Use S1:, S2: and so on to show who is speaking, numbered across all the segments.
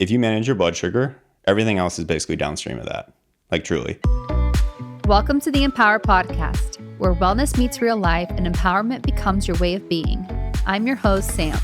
S1: if you manage your blood sugar, everything else is basically downstream of that, like truly.
S2: Welcome to the Empower Podcast, where wellness meets real life and empowerment becomes your way of being. I'm your host, Sam.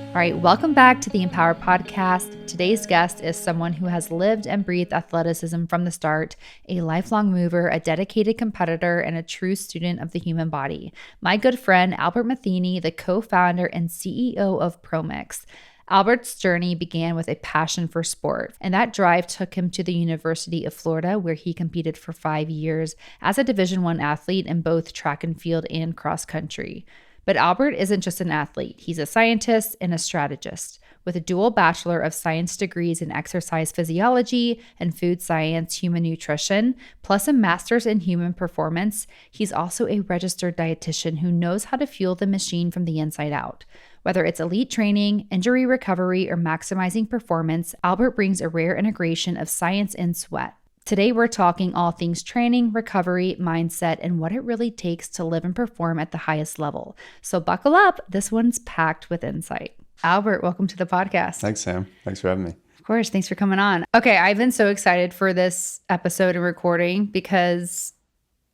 S2: All right, welcome back to the Empower Podcast. Today's guest is someone who has lived and breathed athleticism from the start, a lifelong mover, a dedicated competitor, and a true student of the human body. My good friend, Albert Matheny, the co-founder and CEO of Promix. Albert's journey began with a passion for sport, and that drive took him to the University of Florida, where he competed for 5 years as a Division I athlete in both track and field and cross country. But Albert isn't just an athlete. He's a scientist and a strategist. With a dual Bachelor of Science degrees in Exercise Physiology and Food Science, Human Nutrition, plus a Master's in Human Performance, he's also a registered dietitian who knows how to fuel the machine from the inside out. Whether it's elite training, injury recovery, or maximizing performance, Albert brings a rare integration of science and sweat. Today, we're talking all things training, recovery, mindset, and what it really takes to live and perform at the highest level. So buckle up. This one's packed with insight. Albert, welcome to the podcast.
S1: Thanks, Sam. Thanks for having me.
S2: Of course. Thanks for coming on. Okay, I've been so excited for this episode and recording because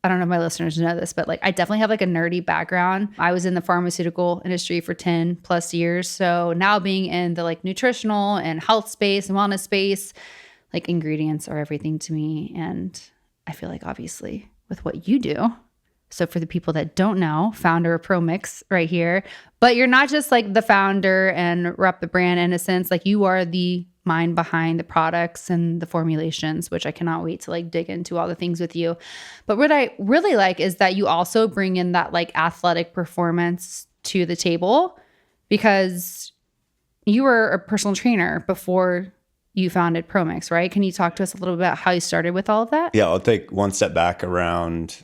S2: I don't know if my listeners know this, but I definitely have a nerdy background. I was in the pharmaceutical industry for 10 plus years. So now being in the nutritional and health space and wellness space, ingredients are everything to me. And I feel obviously with what you do. So for the people that don't know, founder of Promix right here, but you're not just the founder and rep the brand in a sense, you are the mind behind the products and the formulations, which I cannot wait to dig into all the things with you. But what I really like is that you also bring in that athletic performance to the table, because you were a personal trainer before you founded Promix, right? Can you talk to us a little bit about how you started with all of that?
S1: Yeah, I'll take one step back. Around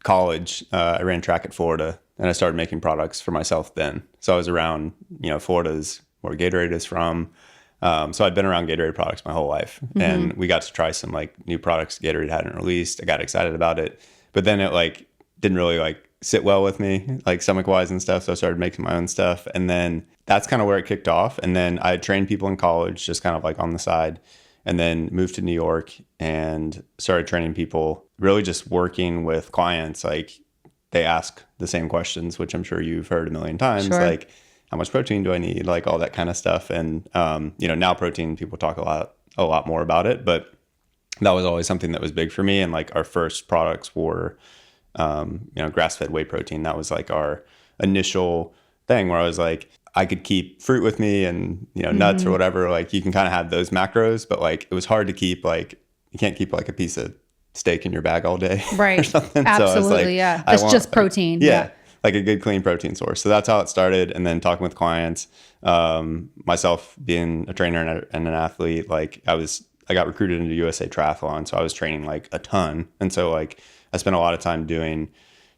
S1: college, I ran track at Florida, and I started making products for myself then. So I was around, Florida's where Gatorade is from. So I'd been around Gatorade products my whole life, and we got to try some new products Gatorade hadn't released. I got excited about it, but then it didn't really sit well with me, stomach wise and stuff. So I started making my own stuff, and then that's kind of where it kicked off. And then I had trained people in college, just kind of on the side, and then moved to New York and started training people, really just working with clients. They ask the same questions, which I'm sure you've heard a million times,
S2: Sure.
S1: How much protein do I need? All that kind of stuff. And, now protein, people talk a lot more about it, but that was always something that was big for me. And our first products were, grass-fed whey protein. That was our initial thing where I was I could keep fruit with me and, nuts or whatever. You can kind of have those macros, but it was hard to keep, you can't keep a piece of steak in your bag all day.
S2: Right.
S1: Or something.
S2: Absolutely.
S1: So
S2: Yeah. It's just protein.
S1: Yeah. A good clean protein source. So that's how it started. And then talking with clients, myself being a trainer and an athlete, I got recruited into USA Triathlon. So I was training a ton. And so I spent a lot of time doing,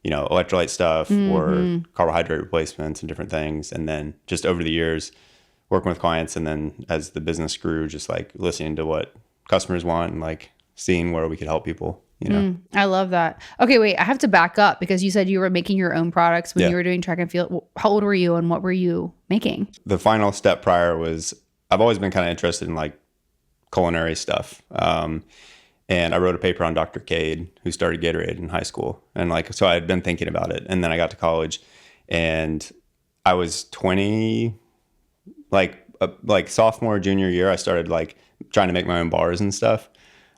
S1: electrolyte stuff or carbohydrate replacements and different things. And then just over the years, working with clients. And then as the business grew, just listening to what customers want and seeing where we could help people.
S2: I love that. Okay, wait, I have to back up because you said you were making your own products when you were doing track and field. How old were you and what were you making?
S1: The final step prior was, I've always been kind of interested in culinary stuff. And I wrote a paper on Dr. Cade, who started Gatorade in high school. And so I had been thinking about it. And then I got to college and I was 20, sophomore, junior year, I started trying to make my own bars and stuff.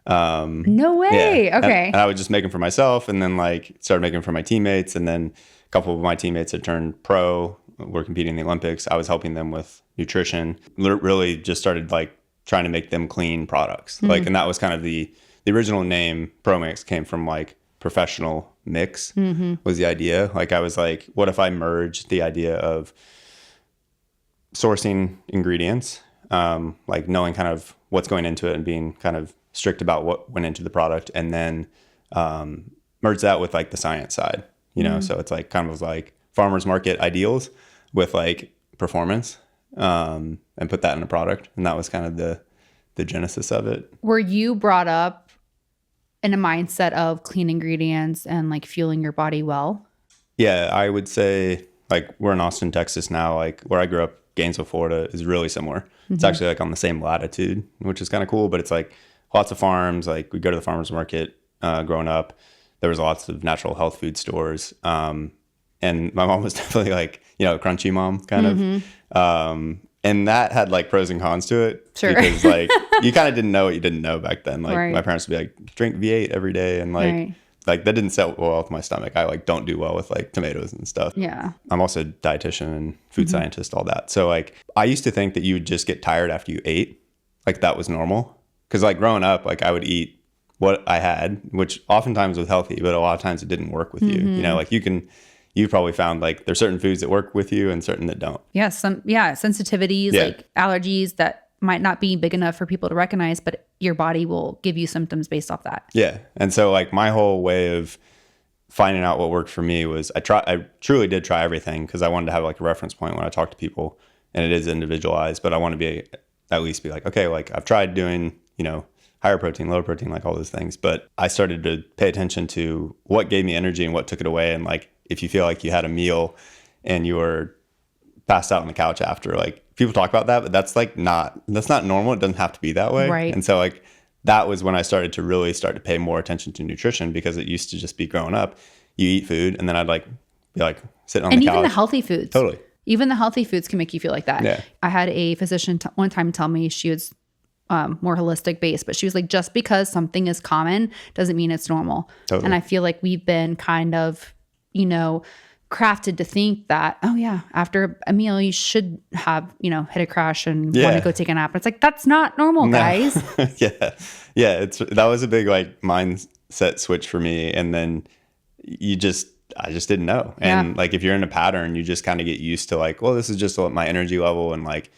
S2: No way.
S1: Yeah.
S2: Okay.
S1: And I would just make them for myself and then started making them for my teammates. And then a couple of my teammates had turned pro, were competing in the Olympics. I was helping them with nutrition, really just started trying to make them clean products. And that was kind of the original name Promix came from professional mix was the idea. I was what if I merged the idea of sourcing ingredients, knowing kind of what's going into it and being kind of strict about what went into the product, and then merge that with the science side, so it's kind of farmers market ideals with performance, and put that in a product. And that was kind of the genesis of it.
S2: Were you brought up in a mindset of clean ingredients and fueling your body well?
S1: Yeah, I would say we're in Austin, Texas now. Where I grew up, Gainesville, Florida is really similar. It's actually like on the same latitude, which is kind of cool, but it's like lots of farms. Like we go to the farmer's market growing up. There was lots of natural health food stores. And my mom was definitely like, crunchy mom kind of. And that had like pros and cons to it.
S2: Sure.
S1: Because like you kind of didn't know what you didn't know back then. Like
S2: Right.
S1: my parents would be like, drink V8 every day. And like,
S2: Right.
S1: like that didn't sit well with my stomach. I like don't do well with like tomatoes and stuff.
S2: Yeah.
S1: I'm also a dietitian and food scientist, all that. So like I used to think that you would just get tired after you ate. Like that was normal. Cause like growing up, like I would eat what I had, which oftentimes was healthy, but a lot of times it didn't work with you. Like you probably found like there's certain foods that work with you and certain that don't.
S2: Yeah. Sensitivities, like allergies that might not be big enough for people to recognize, but your body will give you symptoms based off that.
S1: Yeah. And so like my whole way of finding out what worked for me was I truly did try everything because I wanted to have like a reference point when I talk to people, and it is individualized, but I want to at least be like, okay, like I've tried doing, higher protein, lower protein, like all those things. But I started to pay attention to what gave me energy and what took it away. And like, if you feel like you had a meal and you were passed out on the couch after, like people talk about that, but that's not normal. It doesn't have to be that way.
S2: Right.
S1: And so like, that was when I started to pay more attention to nutrition, because it used to just be growing up, you eat food and then I'd like be like sitting on the couch.
S2: And even the healthy foods.
S1: Totally.
S2: Even the healthy foods can make you feel like that.
S1: Yeah.
S2: I had a physician one time tell me, she was more holistic based, but she was like, just because something is common doesn't mean it's normal.
S1: Totally.
S2: And I feel like we've been kind of, crafted to think that, oh yeah, after a meal you should have, hit a crash and want to go take a nap. It's like, that's not normal, guys.
S1: Yeah. That was a big like mindset switch for me. And then I just didn't know. And like, if you're in a pattern, you just kind of get used to like, well, this is just my energy level. And like,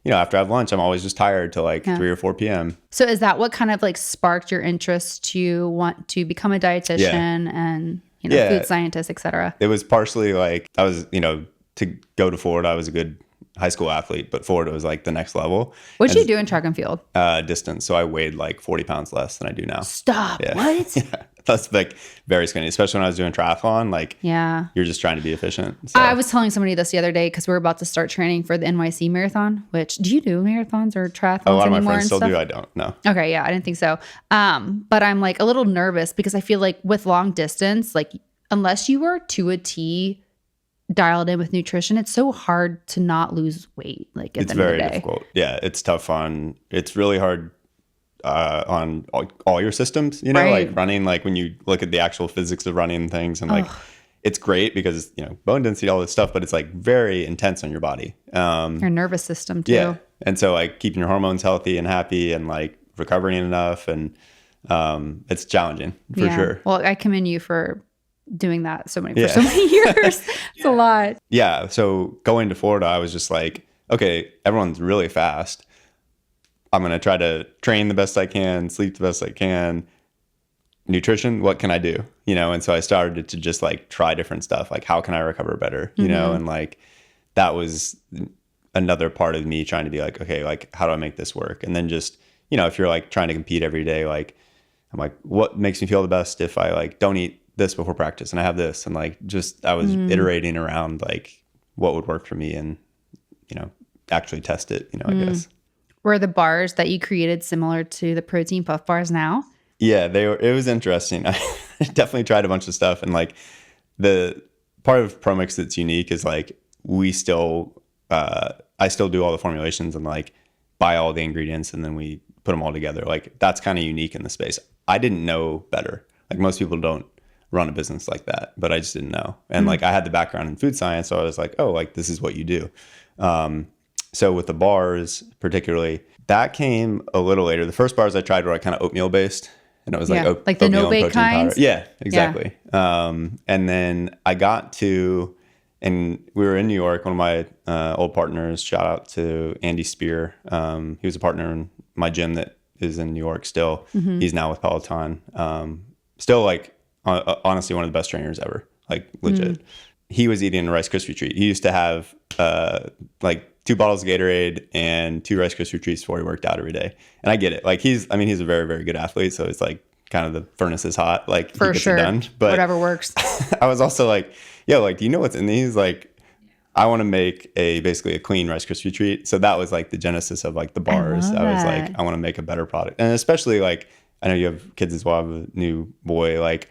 S1: after I have lunch, I'm always just tired till like 3 or 4 p.m.
S2: So is that what kind of like sparked your interest to want to become a dietitian and, food scientist, et cetera?
S1: It was partially like I was, to go to Florida, I was a good high school athlete, but Florida was like the next level.
S2: What'd you do in track and field?
S1: Distance. So I weighed like 40 pounds less than I do now.
S2: Stop.
S1: Yeah.
S2: What?
S1: Yeah. That's like very skinny, especially when I was doing triathlon. Like, you're just trying to be efficient. So.
S2: I was telling somebody this the other day because we're about to start training for the NYC marathon. Which, do you do marathons or triathlons anymore?
S1: A lot of my friends still do. I don't. No.
S2: Okay, yeah, I didn't think so. But I'm like a little nervous because I feel like with long distance, like unless you are to a T dialed in with nutrition, it's so hard to not lose weight. Like at the end of the day.
S1: It's very difficult. Yeah, it's tough it's really hard on all your systems,
S2: right.
S1: Like running, like when you look at the actual physics of running and things, and like it's great because bone density, all this stuff, but it's like very intense on your body,
S2: your nervous system too.
S1: Yeah. And so like keeping your hormones healthy and happy and like recovering enough, and it's challenging for sure.
S2: Well, I commend you for doing that for so many years. It's a lot.
S1: Yeah. So going to Florida, I was just like, okay, everyone's really fast. I'm going to try to train the best I can, sleep the best I can. Nutrition, what can I do? And so I started to just like try different stuff. Like, how can I recover better? And like, that was another part of me trying to be like, okay, like, how do I make this work? And then just, if you're like trying to compete every day, like, I'm like, what makes me feel the best if I like don't eat this before practice and I have this? And like, just, I was iterating around like what would work for me and, actually test it, I guess.
S2: Were the bars that you created similar to the protein puff bars now?
S1: Yeah, it was interesting. I definitely tried a bunch of stuff. And like the part of Promix that's unique is like, I still do all the formulations and like buy all the ingredients and then we put them all together. Like that's kind of unique in the space. I didn't know better. Like most people don't run a business like that, but I just didn't know. And like I had the background in food science. So I was like, oh, like this is what you do. So with the bars particularly, that came a little later. The first bars I tried were like kind of oatmeal based, and it was
S2: like the no-bake kinds.
S1: Yeah, exactly. Yeah. And then I got to, and we were in New York. One of my old partners, shout out to Andy Spear. He was a partner in my gym that is in New York still. He's now with Peloton. Still like honestly one of the best trainers ever, like legit. He was eating a Rice Krispie treat. He used to have like 2 bottles of Gatorade and 2 Rice Krispie treats before he worked out every day. And I get it. Like he's a very, very good athlete. So it's like kind of the furnace is hot. Like
S2: for
S1: he gets
S2: sure.
S1: it done. But
S2: whatever works.
S1: I was also like, yo, like, do you know what's in these? Like, I want to make basically a clean Rice Krispie treat. So that was like the genesis of like the bars. I was like, I want to make a better product. And especially like, I know you have kids as well, I have a new boy. Like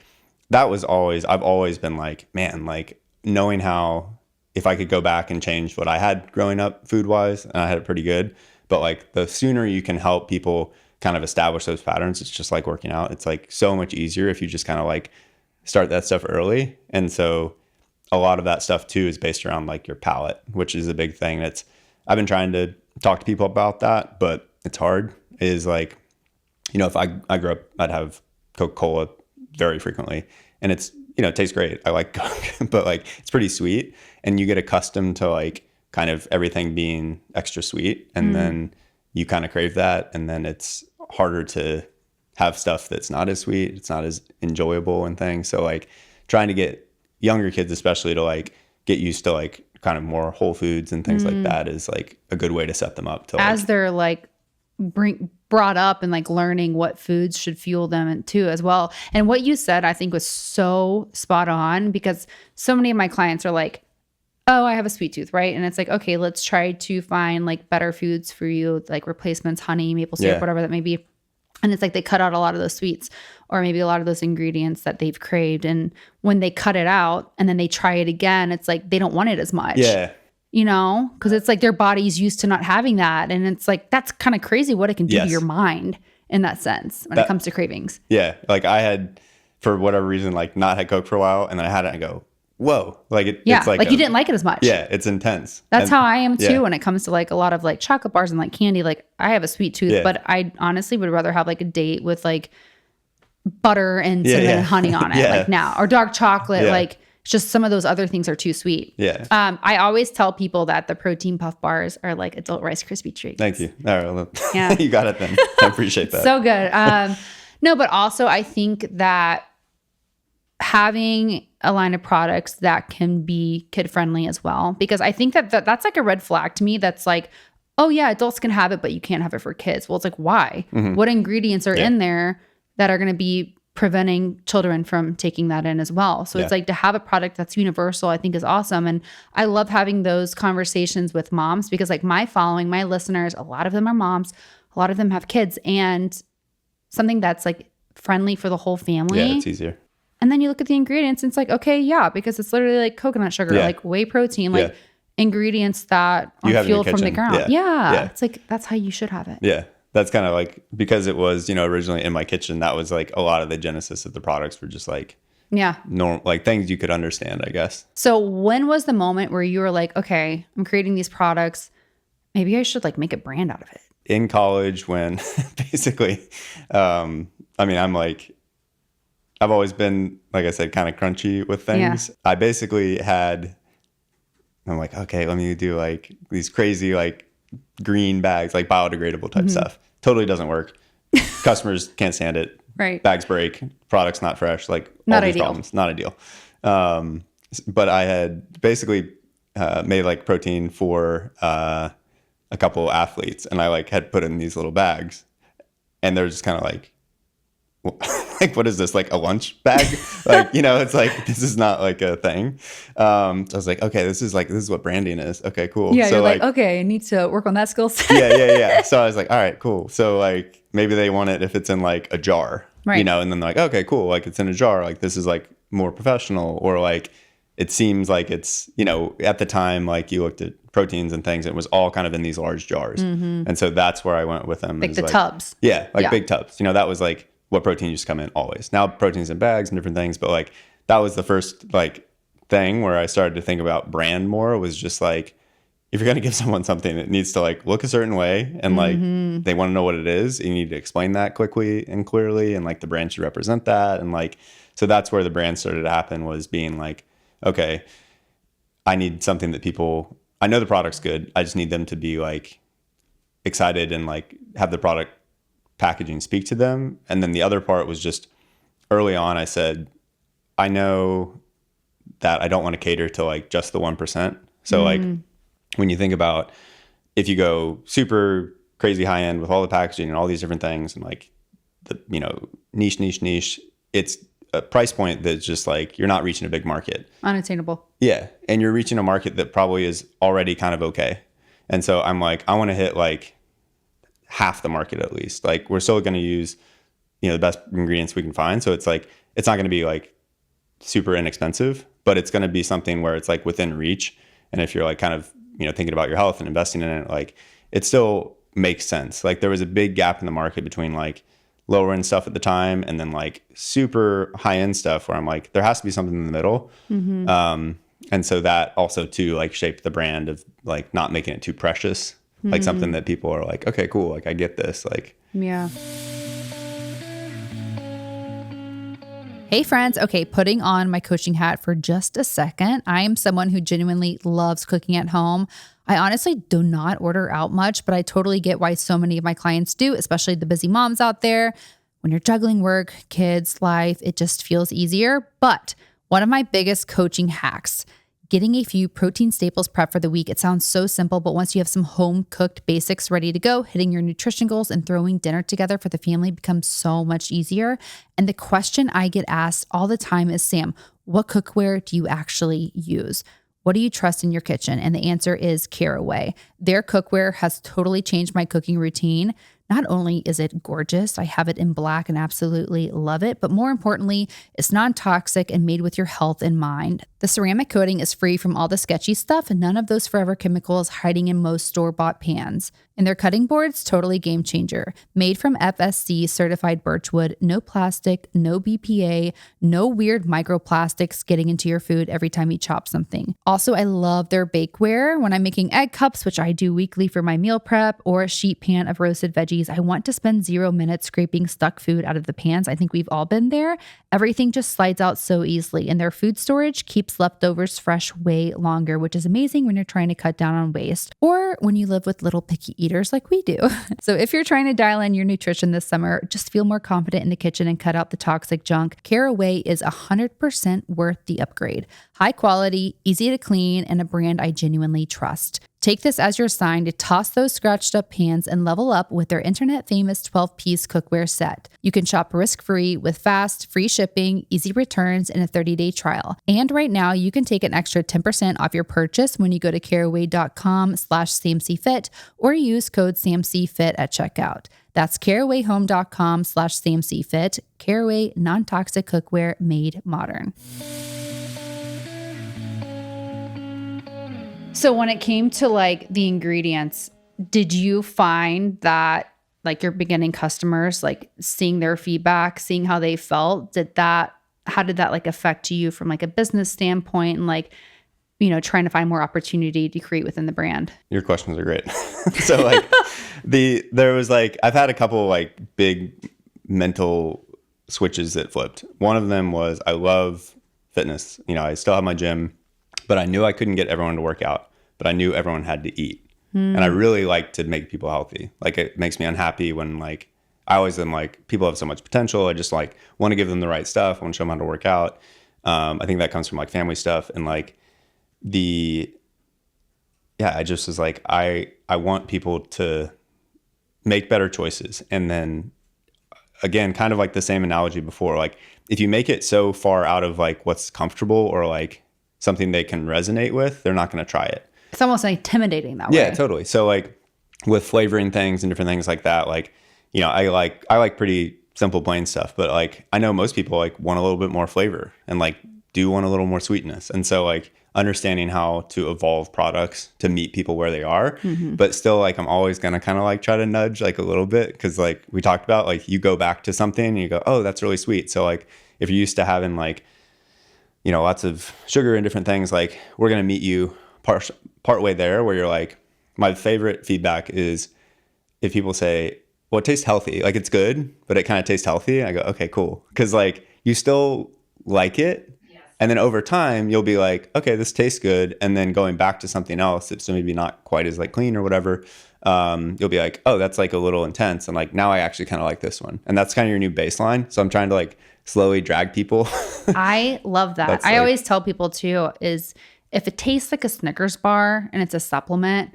S1: that was I've always been like, man, like knowing how, if I could go back and change what I had growing up food wise, and I had it pretty good, but like the sooner you can help people kind of establish those patterns, it's just like working out. It's like so much easier if you just kind of like start that stuff early. And so a lot of that stuff too is based around like your palate, which is a big thing. I've been trying to talk to people about that, but it's hard. Is like, you know, if I grew up, I'd have Coca-Cola very frequently, and it's, you know, it tastes great. I like Coke, but like it's pretty sweet, and you get accustomed to like kind of everything being extra sweet, and then you kind of crave that, and then it's harder to have stuff that's not as sweet. It's not as enjoyable and things. So like trying to get younger kids especially to like get used to like kind of more whole foods and things like that is like a good way to set them up to
S2: as they're like brought up and like learning what foods should fuel them too as well. And what you said I think was so spot on, because so many of my clients are like, oh, I have a sweet tooth, right? And it's like, okay, let's try to find like better foods for you, like replacements, honey, maple syrup, whatever that may be. And it's like they cut out a lot of those sweets or maybe a lot of those ingredients that they've craved. And when they cut it out and then they try it again, it's like they don't want it as much.
S1: Yeah.
S2: You know, because it's like their body's used to not having that. And it's like, that's kind of crazy what it can do to your mind in that sense when it comes to cravings.
S1: Yeah. Like I had, for whatever reason, like not had Coke for a while, and then I had it and I go, whoa. Like it's like
S2: you didn't like it as much.
S1: Yeah. It's intense.
S2: That's how I am too when it comes to like a lot of like chocolate bars and like candy. Like I have a sweet tooth, but I honestly would rather have like a date with like butter and cinnamon and honey on it like now, or dark chocolate. Like just some of those other things are too sweet.
S1: Yeah.
S2: I always tell people that the protein puff bars are like adult Rice Krispie treats.
S1: Thank you. All right, well, yeah. You got it then. I appreciate that.
S2: So good. No, but also I think that having a line of products that can be kid friendly as well, because I think that's like a red flag to me. That's like, oh yeah, adults can have it, but you can't have it for kids. Well, it's like, why? What ingredients are in there that are going to be preventing children from taking that in as well? So it's like to have a product that's universal, I think is awesome. And I love having those conversations with moms, because like my following, my listeners, a lot of them are moms, a lot of them have kids, and something that's like friendly for the whole family.
S1: Yeah, it's easier.
S2: And then you look at the ingredients and it's like, okay, yeah, because it's literally like coconut sugar, like whey protein, like ingredients that are fueled from the ground. Yeah. It's like, that's how you should have it.
S1: Yeah. That's kind of like, because it was, you know, originally in my kitchen, that was like a lot of the genesis of the products were just like, normal, like things you could understand, I guess.
S2: So when was the moment where you were like, okay, I'm creating these products, maybe I should like make a brand out of it?
S1: In college, when basically, I mean, I've always been, like I said, kind of crunchy with things. I basically I'm like, okay, let me do like these crazy like green bags, like biodegradable type stuff. Totally doesn't work. Customers can't stand it.
S2: Right.
S1: Bags break. Product's not fresh. Like
S2: not
S1: all these
S2: ideal.
S1: problems. Not ideal. But I had basically made like protein for a couple athletes, and I like had put in these little bags, and they're just kind of like, like, what is this, like a lunch bag? Like, you know, it's like, this is not like a thing. So I was like, okay, this is what branding is. Okay, cool.
S2: Yeah,
S1: so
S2: you're like, okay, I need to work on that skill set.
S1: yeah. So I was like, all right, cool. So like maybe they want it if it's in like a jar, you know, and then they're like, okay, cool. Like it's in a jar. Like this is like more professional, or like it seems like it's, you know, at the time, like you looked at proteins and things, it was all kind of in these large jars. And so that's where I went with them.
S2: Like the tubs.
S1: Yeah, like big tubs. You know, that was like what protein used to come in always. Now protein's in bags and different things, but like that was the first like thing where I started to think about brand more, was just like, if you're going to give someone something, it needs to like look a certain way, and like they want to know what it is. You need to explain that quickly and clearly, and like the brand should represent that. And like, so that's where the brand started to happen, was being like, okay, I need something that people, I know the product's good. I just need them to be like excited and like have the product packaging speak to them. And then the other part was just early on, I said, I know that I don't want to cater to like just the 1%. So like when you think about, if you go super crazy high end with all the packaging and all these different things, and like the, you know, niche, it's a price point that's just like, you're not reaching a big market.
S2: Unattainable.
S1: Yeah. And you're reaching a market that probably is already kind of okay. And so I'm like, I want to hit like half the market at least. Like we're still going to use, the best ingredients we can find. So it's like, it's not going to be like super inexpensive, but it's going to be something where it's like within reach. And if you're like kind of, thinking about your health and investing in it, like it still makes sense. Like there was a big gap in the market between like lower end stuff at the time and then like super high end stuff where I'm like, there has to be something in the middle. And so that also too, like shaped the brand of like not making it too precious, like something that people are like, okay, cool. Like I get this. Like,
S2: yeah. Hey friends, okay, putting on my coaching hat for just a second. I am someone who genuinely loves cooking at home. I honestly do not order out much, but I totally get why so many of my clients do, especially the busy moms out there. When you're juggling work, kids, life, it just feels easier. But one of my biggest coaching hacks, getting a few protein staples prep for the week. It sounds so simple, but once you have some home cooked basics ready to go, hitting your nutrition goals and throwing dinner together for the family becomes so much easier. And the question I get asked all the time is, Sam, what cookware do you actually use? What do you trust in your kitchen? And the answer is Caraway. Their cookware has totally changed my cooking routine. Not only is it gorgeous, I have it in black and absolutely love it, but more importantly, it's non-toxic and made with your health in mind. The ceramic coating is free from all the sketchy stuff and none of those forever chemicals hiding in most store-bought pans. And their cutting board's totally game changer. Made from FSC certified birchwood, no plastic, no BPA, no weird microplastics getting into your food every time you chop something. Also, I love their bakeware. When I'm making egg cups, which I do weekly for my meal prep, or a sheet pan of roasted veggies, I want to spend 0 minutes scraping stuck food out of the pans. I think we've all been there. Everything just slides out so easily, and their food storage keeps leftovers fresh way longer, which is amazing when you're trying to cut down on waste or when you live with little picky eaters like we do. So if you're trying to dial in your nutrition this summer, just feel more confident in the kitchen and cut out the toxic junk, Caraway is 100% worth the upgrade. High quality, easy to clean, and a brand I genuinely trust. Take this as your sign to toss those scratched up pans and level up with their internet famous 12-piece cookware set. You can shop risk-free with fast, free shipping, easy returns, and a 30-day trial. And right now, you can take an extra 10% off your purchase when you go to caraway.com/samcfit or use code SAMCFIT at checkout. That's carawayhome.com/SAMCFit. Caraway non-toxic cookware made modern. So when it came to like the ingredients, did you find that like your beginning customers, like seeing their feedback, seeing how they felt, how did that like affect you from like a business standpoint and like, trying to find more opportunity to create within the brand?
S1: your questions are great. So like I've had a couple like big mental switches that flipped. One of them was I love fitness. I still have my gym, but I knew I couldn't get everyone to work out, but I knew everyone had to eat. And I really like to make people healthy. Like it makes me unhappy when like, I always am like, people have so much potential. I just like want to give them the right stuff. I want to show them how to work out. I think that comes from like family stuff and like I just was like, I want people to make better choices. And then again, kind of like the same analogy before, like if you make it so far out of like what's comfortable or like something they can resonate with, they're not going to try it.
S2: It's almost intimidating that way.
S1: Yeah, totally. So like with flavoring things and different things like that, like, I like pretty simple plain stuff, but like I know most people like want a little bit more flavor and like do want a little more sweetness. And so like understanding how to evolve products to meet people where they are, but still like I'm always going to kind of like try to nudge like a little bit because like we talked about, like you go back to something and you go, oh, that's really sweet. So like if you're used to having like, lots of sugar and different things, like we're going to meet you part way there where you're like, my favorite feedback is if people say, well, it tastes healthy. Like it's good, but it kind of tastes healthy. I go, okay, cool. Cause like you still like it. Yes. And then over time you'll be like, okay, this tastes good. And then going back to something else that's maybe not quite as like clean or whatever. You'll be like, oh, that's like a little intense. And like, now I actually kind of like this one. And that's kind of your new baseline. So I'm trying to like slowly drag people.
S2: I love that. I always tell people too, is if it tastes like a Snickers bar and it's a supplement,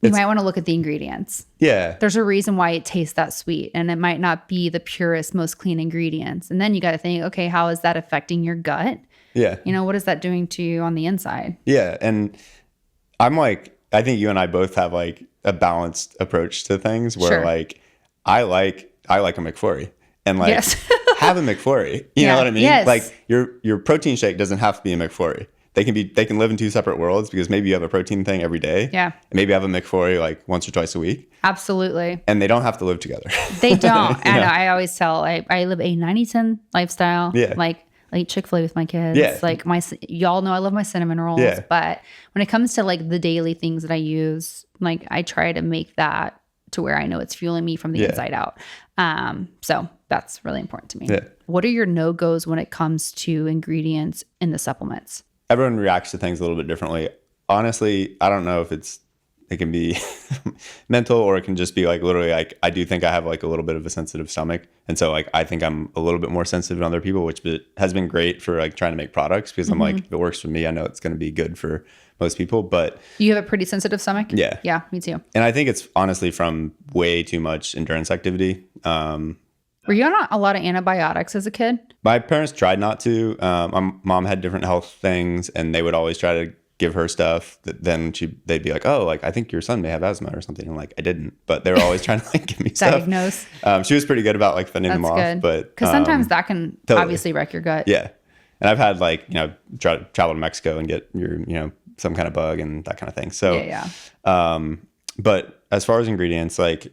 S2: You might want to look at the ingredients.
S1: Yeah.
S2: There's a reason why it tastes that sweet, and it might not be the purest, most clean ingredients. And then you got to think, okay, how is that affecting your gut?
S1: Yeah.
S2: You know, what is that doing to you on the inside?
S1: Yeah. And I'm like, I think you and I both have like a balanced approach to things where
S2: Sure.
S1: like, I like a McFlurry and like
S2: Yes.
S1: have a McFlurry. You know what I mean?
S2: Yes.
S1: Like your protein shake doesn't have to be a McFlurry. They can live in two separate worlds because maybe you have a protein thing every day.
S2: Yeah.
S1: And maybe have a McFlurry like once or twice a week.
S2: Absolutely.
S1: And they don't have to live together.
S2: They don't. And
S1: Yeah.
S2: I always tell, I live a 90-10 lifestyle.
S1: Yeah.
S2: Like, I eat Chick-fil-A with my kids.
S1: Yeah.
S2: Like y'all know I love my cinnamon rolls.
S1: Yeah.
S2: But when it comes to like the daily things that I use, like I try to make that to where I know it's fueling me from the inside out. So that's really important to me.
S1: Yeah.
S2: What are your no-goes when it comes to ingredients in the supplements?
S1: Everyone reacts to things a little bit differently. Honestly, I don't know if it can be mental or it can just be like literally like I do think I have like a little bit of a sensitive stomach. And so like I think I'm a little bit more sensitive than other people, which has been great for like trying to make products because I'm like, if it works for me, I know it's going to be good for most people. But
S2: You have a pretty sensitive stomach?
S1: Yeah.
S2: Yeah, me too.
S1: and I think it's honestly from way too much endurance activity.
S2: Were you on a lot of antibiotics as a kid?
S1: My parents tried not to. My mom had different health things, and they would always try to give her stuff. That then they'd be like, "Oh, like I think your son may have asthma or something." And like I didn't, but they were always trying to like give me stuff.
S2: Diagnose.
S1: She was pretty good about like fending them
S2: That's
S1: off,
S2: good.
S1: but
S2: Because sometimes that can
S1: totally.
S2: obviously wreck your gut.
S1: yeah. And I've had like travel to Mexico and get your some kind of bug and that kind of thing. So
S2: Yeah.
S1: but as far as ingredients, like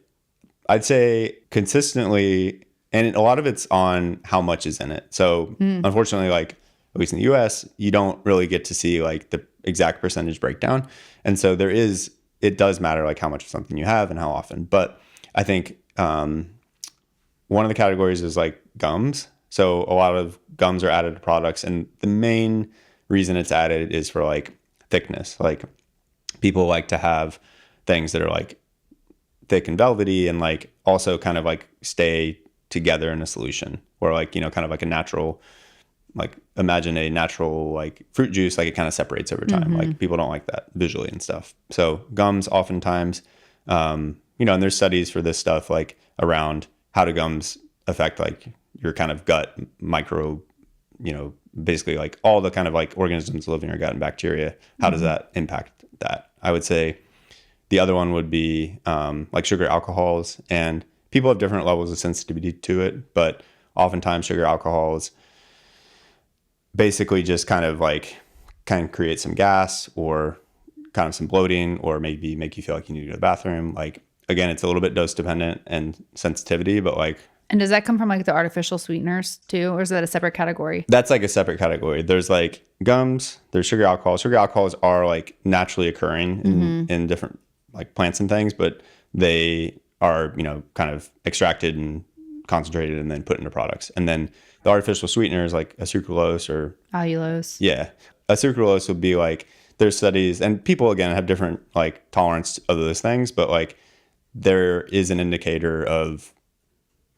S1: I'd say consistently, and a lot of it's on how much is in it. So unfortunately, like at least in the US, you don't really get to see like the exact percentage breakdown. And so it does matter like how much of something you have and how often. But I think one of the categories is like gums. So a lot of gums are added to products, and the main reason it's added is for like thickness. Like people like to have things that are like thick and velvety and like also kind of like stay together in a solution, or like kind of like a natural, like imagine a natural like fruit juice, like it kind of separates over time. Like people don't like that visually and stuff. So gums oftentimes and there's studies for this stuff like around how do gums affect like your kind of gut micro, basically like all the kind of like organisms that live in your gut and bacteria. How does that impact that? I would say the other one would be like sugar alcohols, and people have different levels of sensitivity to it, but oftentimes sugar alcohols basically just kind of create some gas or kind of some bloating, or maybe make you feel like you need to go to the bathroom. Like, again, it's a little bit dose dependent and sensitivity, but like.
S2: And does that come from like the artificial sweeteners too? Or is that a separate category?
S1: That's like a separate category. There's like gums, there's sugar alcohols. Sugar alcohols are like naturally occurring in different like plants and things, but they are, kind of extracted and concentrated and then put into products. And then the artificial sweeteners like a sucralose or
S2: Allulose.
S1: Yeah. A sucralose would be like, there's studies, and people again have different like tolerance of those things, but like there is an indicator of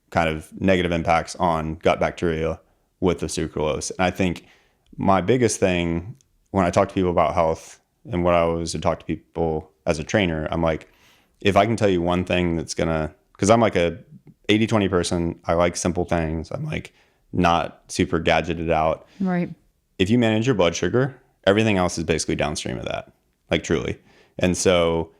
S1: kind of negative impacts on gut bacteria with the sucralose. And I think my biggest thing when I talk to people about health, and what I always would talk to people as a trainer, I'm like, if I can tell you one thing that's because I'm like a 80-20 person, I like simple things. I'm like not super gadgeted out.
S2: Right.
S1: If you manage your blood sugar, everything else is basically downstream of that, like truly. And so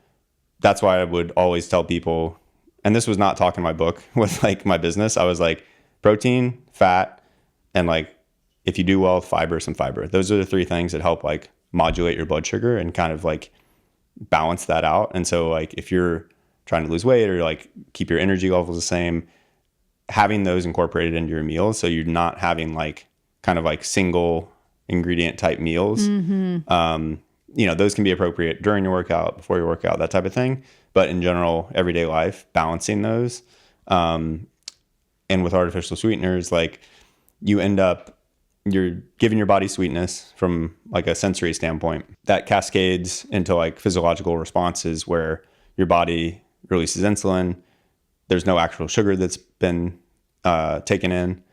S1: that's why I would always tell people, and this was not talking in my book with like my business. I was like protein, fat, and like if you do well with fiber, some fiber. Those are the three things that help like modulate your blood sugar and kind of like balance that out. And so like if you're trying to lose weight or like keep your energy levels the same, having those incorporated into your meals, so you're not having like kind of like single ingredient type meals. Those can be appropriate during your workout, before your workout, that type of thing. But in general, everyday life, balancing those. And with artificial sweeteners, like you're giving your body sweetness from like a sensory standpoint that cascades into like physiological responses where your body releases insulin. There's no actual sugar that's been taken in.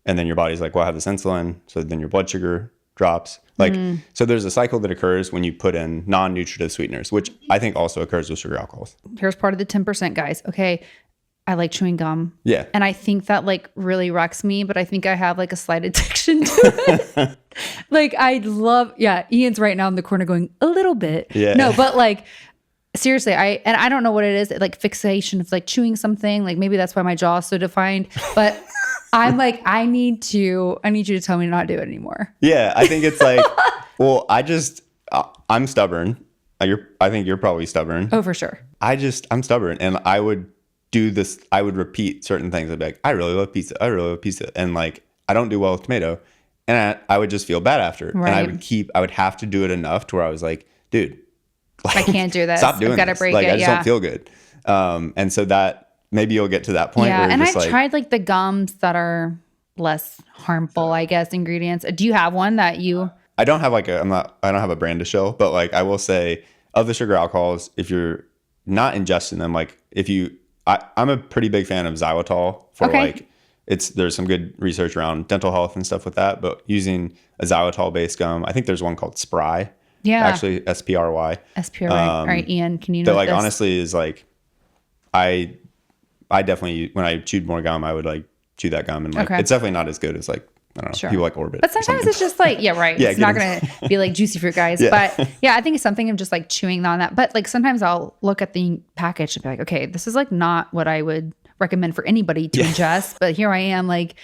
S1: And then your body's like, well, I have this insulin. So then your blood sugar drops. Like, so there's a cycle that occurs when you put in non-nutritive sweeteners, which I think also occurs with sugar alcohols.
S2: Here's part of the 10%, guys. Okay. I like chewing gum.
S1: Yeah.
S2: And I think that like really wrecks me, but I think I have like a slight addiction to it. Like I love, Ian's right now in the corner going a little bit.
S1: Yeah.
S2: No, but like seriously, I don't know what it is, like fixation of like chewing something. Like maybe that's why my jaw is so defined, but I'm like, I need you to tell me to not do it anymore.
S1: Yeah. I think it's like, well, I'm stubborn. I think you're probably stubborn.
S2: Oh, for sure.
S1: I'm stubborn, and I would do this. I would repeat certain things. I'd be like, I really love pizza. I really love pizza. And like, I don't do well with tomato. And I would just feel bad after.
S2: Right.
S1: And I would have to do it enough to where I was like, dude, like,
S2: I can't do this.
S1: Stop doing
S2: I've got to
S1: this.
S2: break
S1: like,
S2: it.
S1: I just don't feel good. And so that maybe you'll get to that point.
S2: Yeah.
S1: Where
S2: And
S1: you're
S2: I've
S1: just
S2: tried like the gums that are less harmful, I guess, ingredients. Do you have one that you...
S1: I don't have I don't have a brand to show, but like I will say of the sugar alcohols, if you're not ingesting them, like I'm a pretty big fan of xylitol for like, there's some good research around dental health and stuff with that, but using a xylitol based gum, I think there's one called Spry.
S2: Yeah.
S1: Actually, SPRY.
S2: SPRY. All right, Ian, can you know
S1: that like
S2: this?
S1: honestly is like, I definitely, when I chewed more gum, I would like chew that gum, and like, it's definitely not as good as like, I don't know, people like Orbit.
S2: But sometimes it's just like, it's not going to be like juicy fruit, guys.
S1: Yeah.
S2: But I think it's something of just like chewing on that. But like sometimes I'll look at the package and be like, okay, this is like not what I would recommend for anybody to ingest. But here I am like,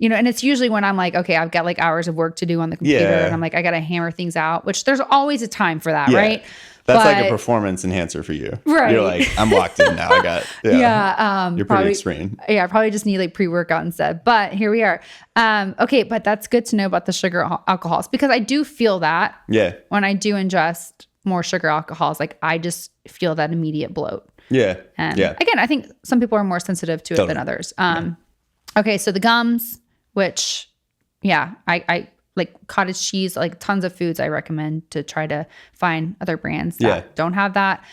S2: and it's usually when I'm like, okay, I've got like hours of work to do on the computer and I'm like, I got to hammer things out, which there's always a time for that, right?
S1: That's like a performance enhancer for you.
S2: Right.
S1: You're like, I'm locked in now. I got, you're pretty extreme.
S2: Yeah, I probably just need like pre-workout instead. But here we are. Okay, but that's good to know about the sugar alcohols, because I do feel that when I do ingest more sugar alcohols, like I just feel that immediate bloat.
S1: Yeah.
S2: And again, I think some people are more sensitive to it than others. Okay, so the gums, which, I like cottage cheese, like tons of foods I recommend to try to find other brands that don't have that.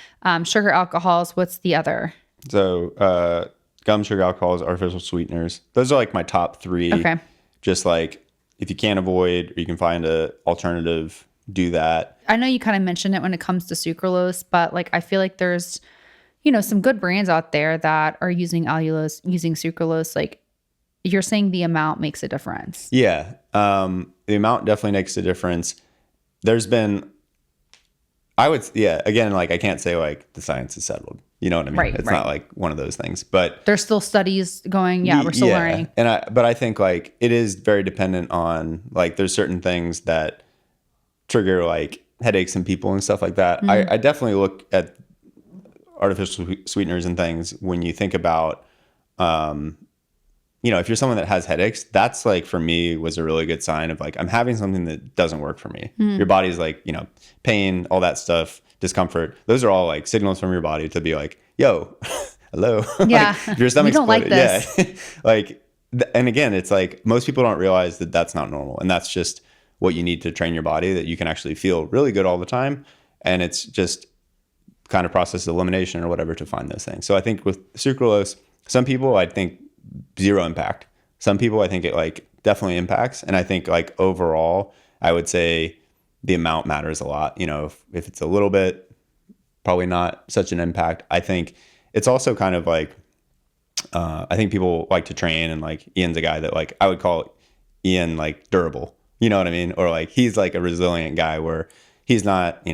S2: Sugar alcohols, what's the other?
S1: So gum, sugar alcohols, artificial sweeteners. Those are like my top three.
S2: Okay. Just
S1: like if you can't avoid or you can find a alternative, do that.
S2: I know you kind of mentioned it when it comes to sucralose, but like I feel like there's, some good brands out there that are using allulose, using sucralose. Like you're saying the amount makes a difference.
S1: Yeah. The amount definitely makes a difference. There's been, again, like I can't say like the science is settled. You know what I mean? It's not like one of those things, but
S2: there's still studies going. Yeah, we're still learning.
S1: But I think like it is very dependent on like there's certain things that trigger like headaches in people and stuff like that. I definitely look at artificial sweeteners and things when you think about, if you're someone that has headaches, that's like for me was a really good sign of like, I'm having something that doesn't work for me. Your body's like, pain, all that stuff, discomfort. Those are all like signals from your body to be like, yo, hello.
S2: Yeah.
S1: Like, if your stomach's
S2: we don't like this.
S1: Yeah. Like, and again, it's like most people don't realize that that's not normal. And that's just what you need to train your body, that you can actually feel really good all the time. And it's just kind of process elimination or whatever to find those things. So I think with sucralose, some people, I think zero impact. Some people, I think it like definitely impacts. And I think like overall, I would say the amount matters a lot. If it's a little bit, probably not such an impact. I think it's also kind of like, I think people like to train, and like Ian's a guy that like, I would call Ian like durable, you know what I mean? Or like, he's like a resilient guy where he's not,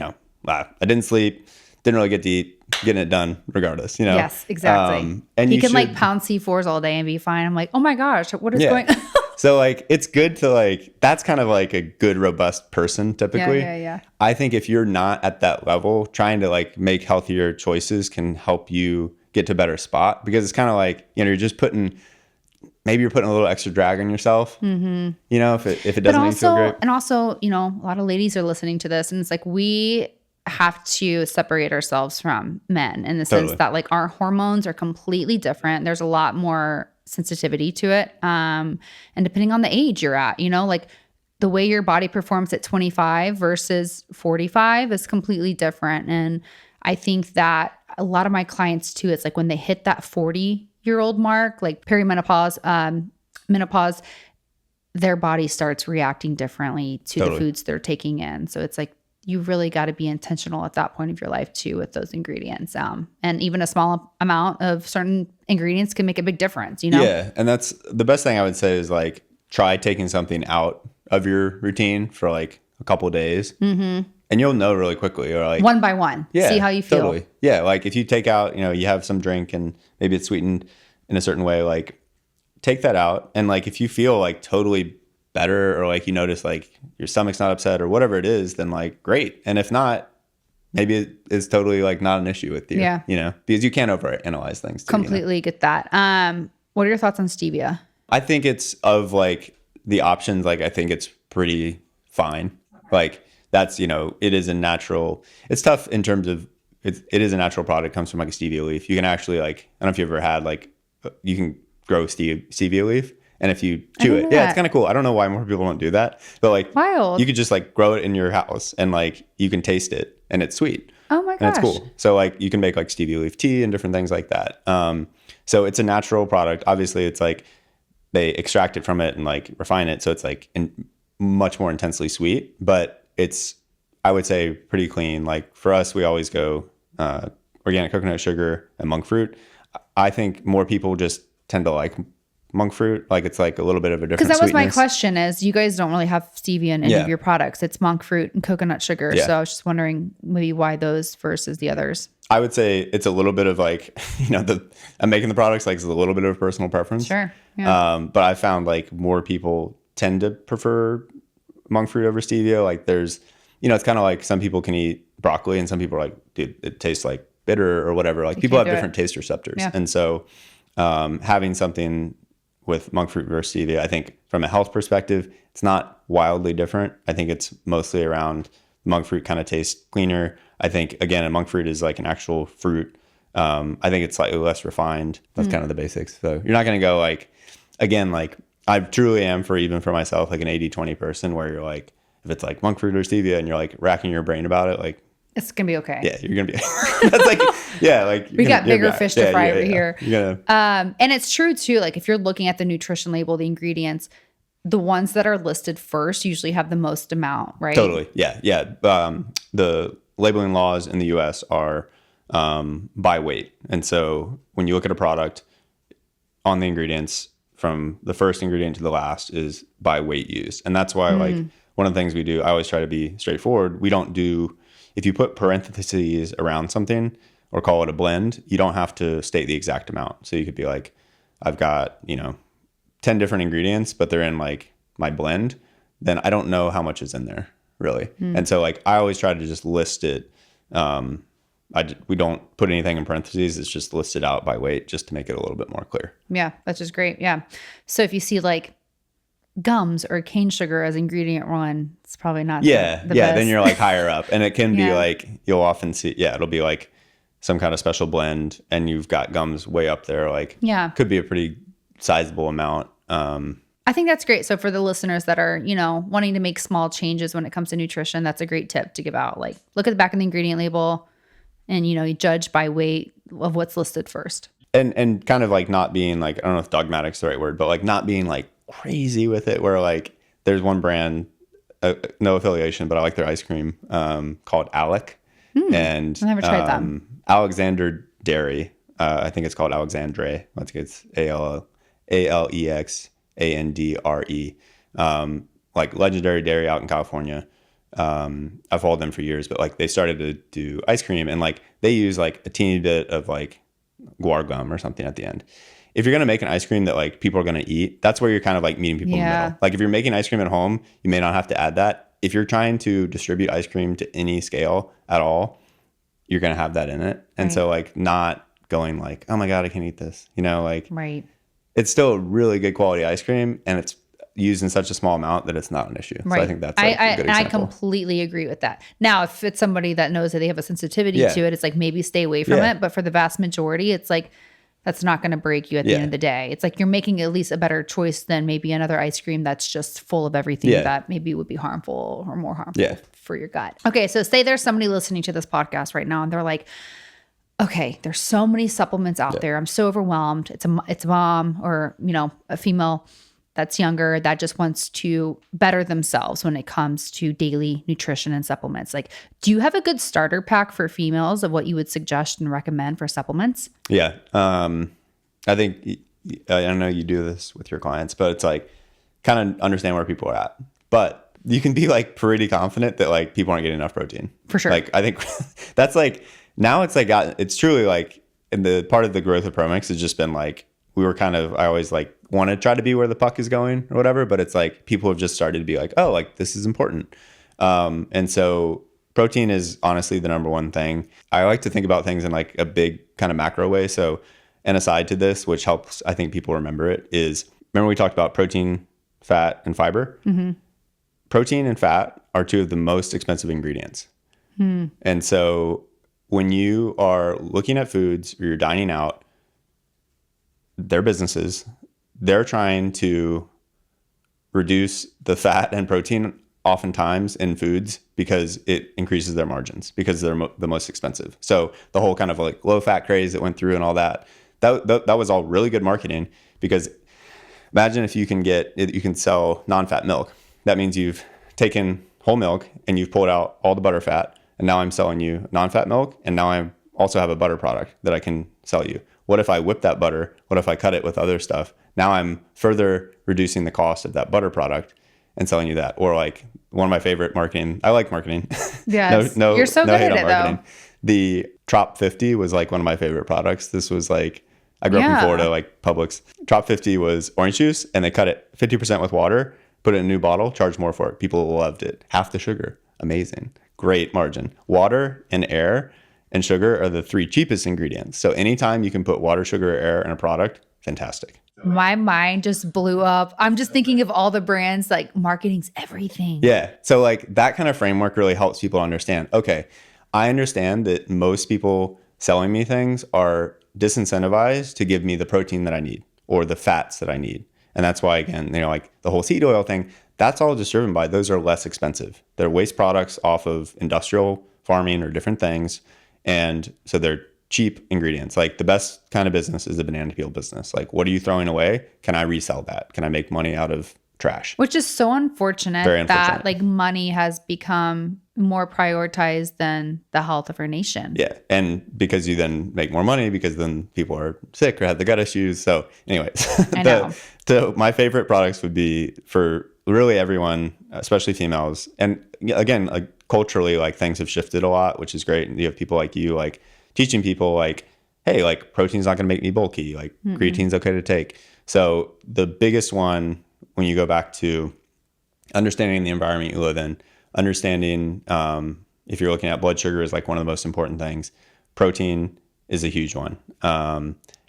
S1: I didn't sleep, didn't really get to eat, getting it done regardless,
S2: Yes, exactly. And he can like pound C4s all day and be fine. I'm like, oh my gosh, what is going on?
S1: So like, it's good to like, that's kind of like a good, robust person typically.
S2: Yeah.
S1: I think if you're not at that level, trying to like make healthier choices can help you get to a better spot, because it's kind of like, you're just maybe you're putting a little extra drag on yourself, if it doesn't make you feel great.
S2: And also, a lot of ladies are listening to this, and it's like, we have to separate ourselves from men in the sense that like our hormones are completely different. There's a lot more sensitivity to it. And depending on the age you're at, like the way your body performs at 25 versus 45 is completely different. And I think that a lot of my clients too, it's like when they hit that 40-year-old mark, like perimenopause, menopause, their body starts reacting differently to the foods they're taking in. So it's like, you really got to be intentional at that point of your life too with those ingredients. And even a small amount of certain ingredients can make a big difference, you know?
S1: Yeah. And that's the best thing I would say is like, try taking something out of your routine for like a couple of days. Mm-hmm. And you'll know really quickly, or like
S2: one by one, see how you feel.
S1: Totally. Yeah. Like if you take out, you have some drink and maybe it's sweetened in a certain way, like take that out. And like, if you feel like totally better, or like you notice like your stomach's not upset or whatever it is, then like great. And if not, maybe it is totally like not an issue with you.
S2: Yeah.
S1: Because you can't overanalyze things too,
S2: completely get that. What are your thoughts on stevia?
S1: I think it's of like the options, like I think it's pretty fine. Like that's, it is a natural, it's tough in terms of it is a natural product, comes from like a stevia leaf. You can actually like, I don't know if you've ever had like, you can grow stevia leaf. And if you chew it, it's kind of cool. I don't know why more people don't do that, but like
S2: wild.
S1: You could just like grow it in your house and like you can taste it and it's sweet.
S2: Oh my gosh.
S1: And it's cool. So like you can make like stevia leaf tea and different things like that. So it's a natural product. Obviously it's like they extract it from it and like refine it. So it's like much more intensely sweet, but it's, I would say, pretty clean. Like for us, we always go organic coconut sugar and monk fruit. I think more people just tend to like monk fruit, like it's like a little bit of a different
S2: because that was
S1: sweetness.
S2: my question, is you guys don't really have stevia in any of your products. It's monk fruit and coconut sugar. So I was just wondering maybe why those versus the others.
S1: I would say it's a little bit of like, I'm making the products, like it's a little bit of personal preference.
S2: Sure. Yeah.
S1: But I found like more people tend to prefer monk fruit over stevia. Like there's, it's kind of like some people can eat broccoli and some people are like, dude, it tastes like bitter or whatever. Like people have different taste receptors. Yeah. And so having something with monk fruit versus stevia, I think from a health perspective, it's not wildly different. I think it's mostly around monk fruit kind of tastes cleaner. I think, again, a monk fruit is like an actual fruit. I think it's slightly less refined. That's kind of the basics. So you're not going to go like, again, like I truly am even for myself, like an 80-20 person where you're like, if it's like monk fruit or stevia and you're like racking your brain about it, like,
S2: it's going to be okay.
S1: Yeah, you're going to be, that's like, yeah, like.
S2: We got bigger fish to fry over here.
S1: You're gonna,
S2: and it's true too. Like if you're looking at the nutrition label, the ingredients, the ones that are listed first usually have the most amount, right?
S1: Totally. Yeah. Yeah. The labeling laws in the US are by weight. And so when you look at a product on the ingredients, from the first ingredient to the last is by weight used. And that's why like one of the things we do, I always try to be straightforward. We don't do, if you put parentheses around something or call it a blend, you don't have to state the exact amount. So you could be like, I've got, 10 different ingredients, but they're in like my blend. Then I don't know how much is in there really. And so like, I always try to just list it. We don't put anything in parentheses. It's just listed out by weight just to make it a little bit more clear.
S2: Yeah, that's just great. Yeah. So if you see like gums or cane sugar as ingredient one, it's probably not the best.
S1: Then you're like higher up, and it can be like, you'll often see, it'll be like some kind of special blend and you've got gums way up there. Like, could be a pretty sizable amount.
S2: I think that's great. So for the listeners that are, wanting to make small changes when it comes to nutrition, that's a great tip to give out. Like look at the back of the ingredient label and, you judge by weight of what's listed first.
S1: And kind of like not being like, I don't know if dogmatic's the right word, but like not being like crazy with it, where like there's one brand, no affiliation, but I like their ice cream called Alec. And
S2: I never tried that.
S1: Alexander Dairy. I think it's called Alexandre. It's Alexandre. Like legendary dairy out in California. I've followed them for years, but like they started to do ice cream and like they use like a teeny bit of like guar gum or something at the end. If you're going to make an ice cream that like people are going to eat, that's where you're kind of like meeting people in the middle. Like if you're making ice cream at home, you may not have to add that. If you're trying to distribute ice cream to any scale at all, you're going to have that in it. And so like not going like, oh my God, I can't eat this,
S2: right.
S1: It's still a really good quality ice cream and it's used in such a small amount that it's not an issue. Right. So I think that's like a good example.
S2: I completely agree with that. Now, if it's somebody that knows that they have a sensitivity to it, it's like maybe stay away from it. But for the vast majority, it's like that's not going to break you at the end of the day. It's like you're making at least a better choice than maybe another ice cream that's just full of everything that maybe would be harmful or more harmful for your gut. Okay, so say there's somebody listening to this podcast right now and they're like, okay, there's so many supplements out there. I'm so overwhelmed. It's a mom or, a female. that's younger that just wants to better themselves when it comes to daily nutrition and supplements. Like, do you have a good starter pack for females of what you would suggest and recommend for supplements?
S1: Yeah. I think, I know you do this with your clients, but it's like kind of understand where people are at. But you can be like pretty confident that like people aren't getting enough protein.
S2: For sure.
S1: Like I think that's like, now it's like, it's truly like in the part of the growth of Promix has just been like, I always like want to try to be where the puck is going or whatever, but it's like people have just started to be like, oh, like this is important. And so protein is honestly the number one thing. I like to think about things in like a big kind of macro way. So an aside to this, which helps, I think people remember it, is remember we talked about protein, fat, and fiber? Mm-hmm. Protein and fat are two of the most expensive ingredients. And so when you are looking at foods or you're dining out, their businesses, they're trying to reduce the fat and protein oftentimes in foods because it increases their margins because they're the most expensive. So the whole kind of like low fat craze that went through and all that was all really good marketing, because imagine if you can sell non-fat milk. That means you've taken whole milk and you've pulled out all the butter fat, and now I'm selling you non-fat milk, and now I also have a butter product that I can sell you. What if I whip that butter? What if I cut it with other stuff? Now I'm further reducing the cost of that butter product and selling you that. Or like one of my favorite marketing, I like marketing.
S2: Yes. no, you're so good at it though.
S1: The Trop 50 was like one of my favorite products. This was like, I grew up in Florida, like Publix. Trop 50 was orange juice, and they cut it 50% with water, put it in a new bottle, charged more for it. People loved it. Half the sugar. Amazing. Great margin. Water and air and sugar are the three cheapest ingredients. So anytime you can put water, sugar, or air in a product, fantastic.
S2: My mind just blew up. I'm just thinking of all the brands, like marketing's everything.
S1: Yeah. So like that kind of framework really helps people understand, okay, I understand that most people selling me things are disincentivized to give me the protein that I need or the fats that I need. And that's why, again, like the whole seed oil thing, that's all just driven by those are less expensive. They're waste products off of industrial farming or different things. And so they're cheap ingredients. Like the best kind of business is the banana peel business. Like, what are you throwing away? Can I resell that? Can I make money out of trash?
S2: Which is so unfortunate,
S1: Very unfortunate
S2: that like money has become more prioritized than the health of our nation.
S1: Yeah. And because you then make more money because then people are sick or have the gut issues. So anyways,
S2: I know.
S1: So my favorite products would be for really everyone, especially females. And again, like culturally, like things have shifted a lot, which is great. And you have people like you, like teaching people like, hey, like protein's not going to make me bulky. Like creatine's okay to take. So the biggest one, when you go back to understanding the environment you live in, understanding if you're looking at blood sugar is like one of the most important things. Protein is a huge one.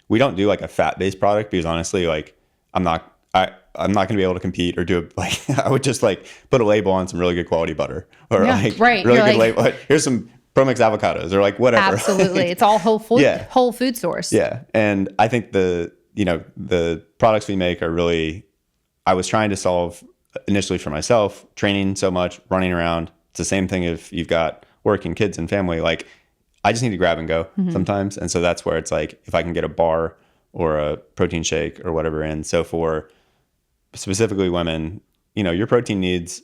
S1: We don't do like a fat-based product because honestly, like I'm not going to be able to compete or do it. Like I would just like put a label on some really good quality butter or like really good label. Here's some Promix avocados or like whatever.
S2: Absolutely. It's all whole food source.
S1: Yeah. And I think the products we make are really, I was trying to solve initially for myself, training so much, running around. It's the same thing if you've got work and kids and family. Like I just need to grab and go sometimes. And so that's where it's like, if I can get a bar or a protein shake or whatever in. So for specifically women, your protein needs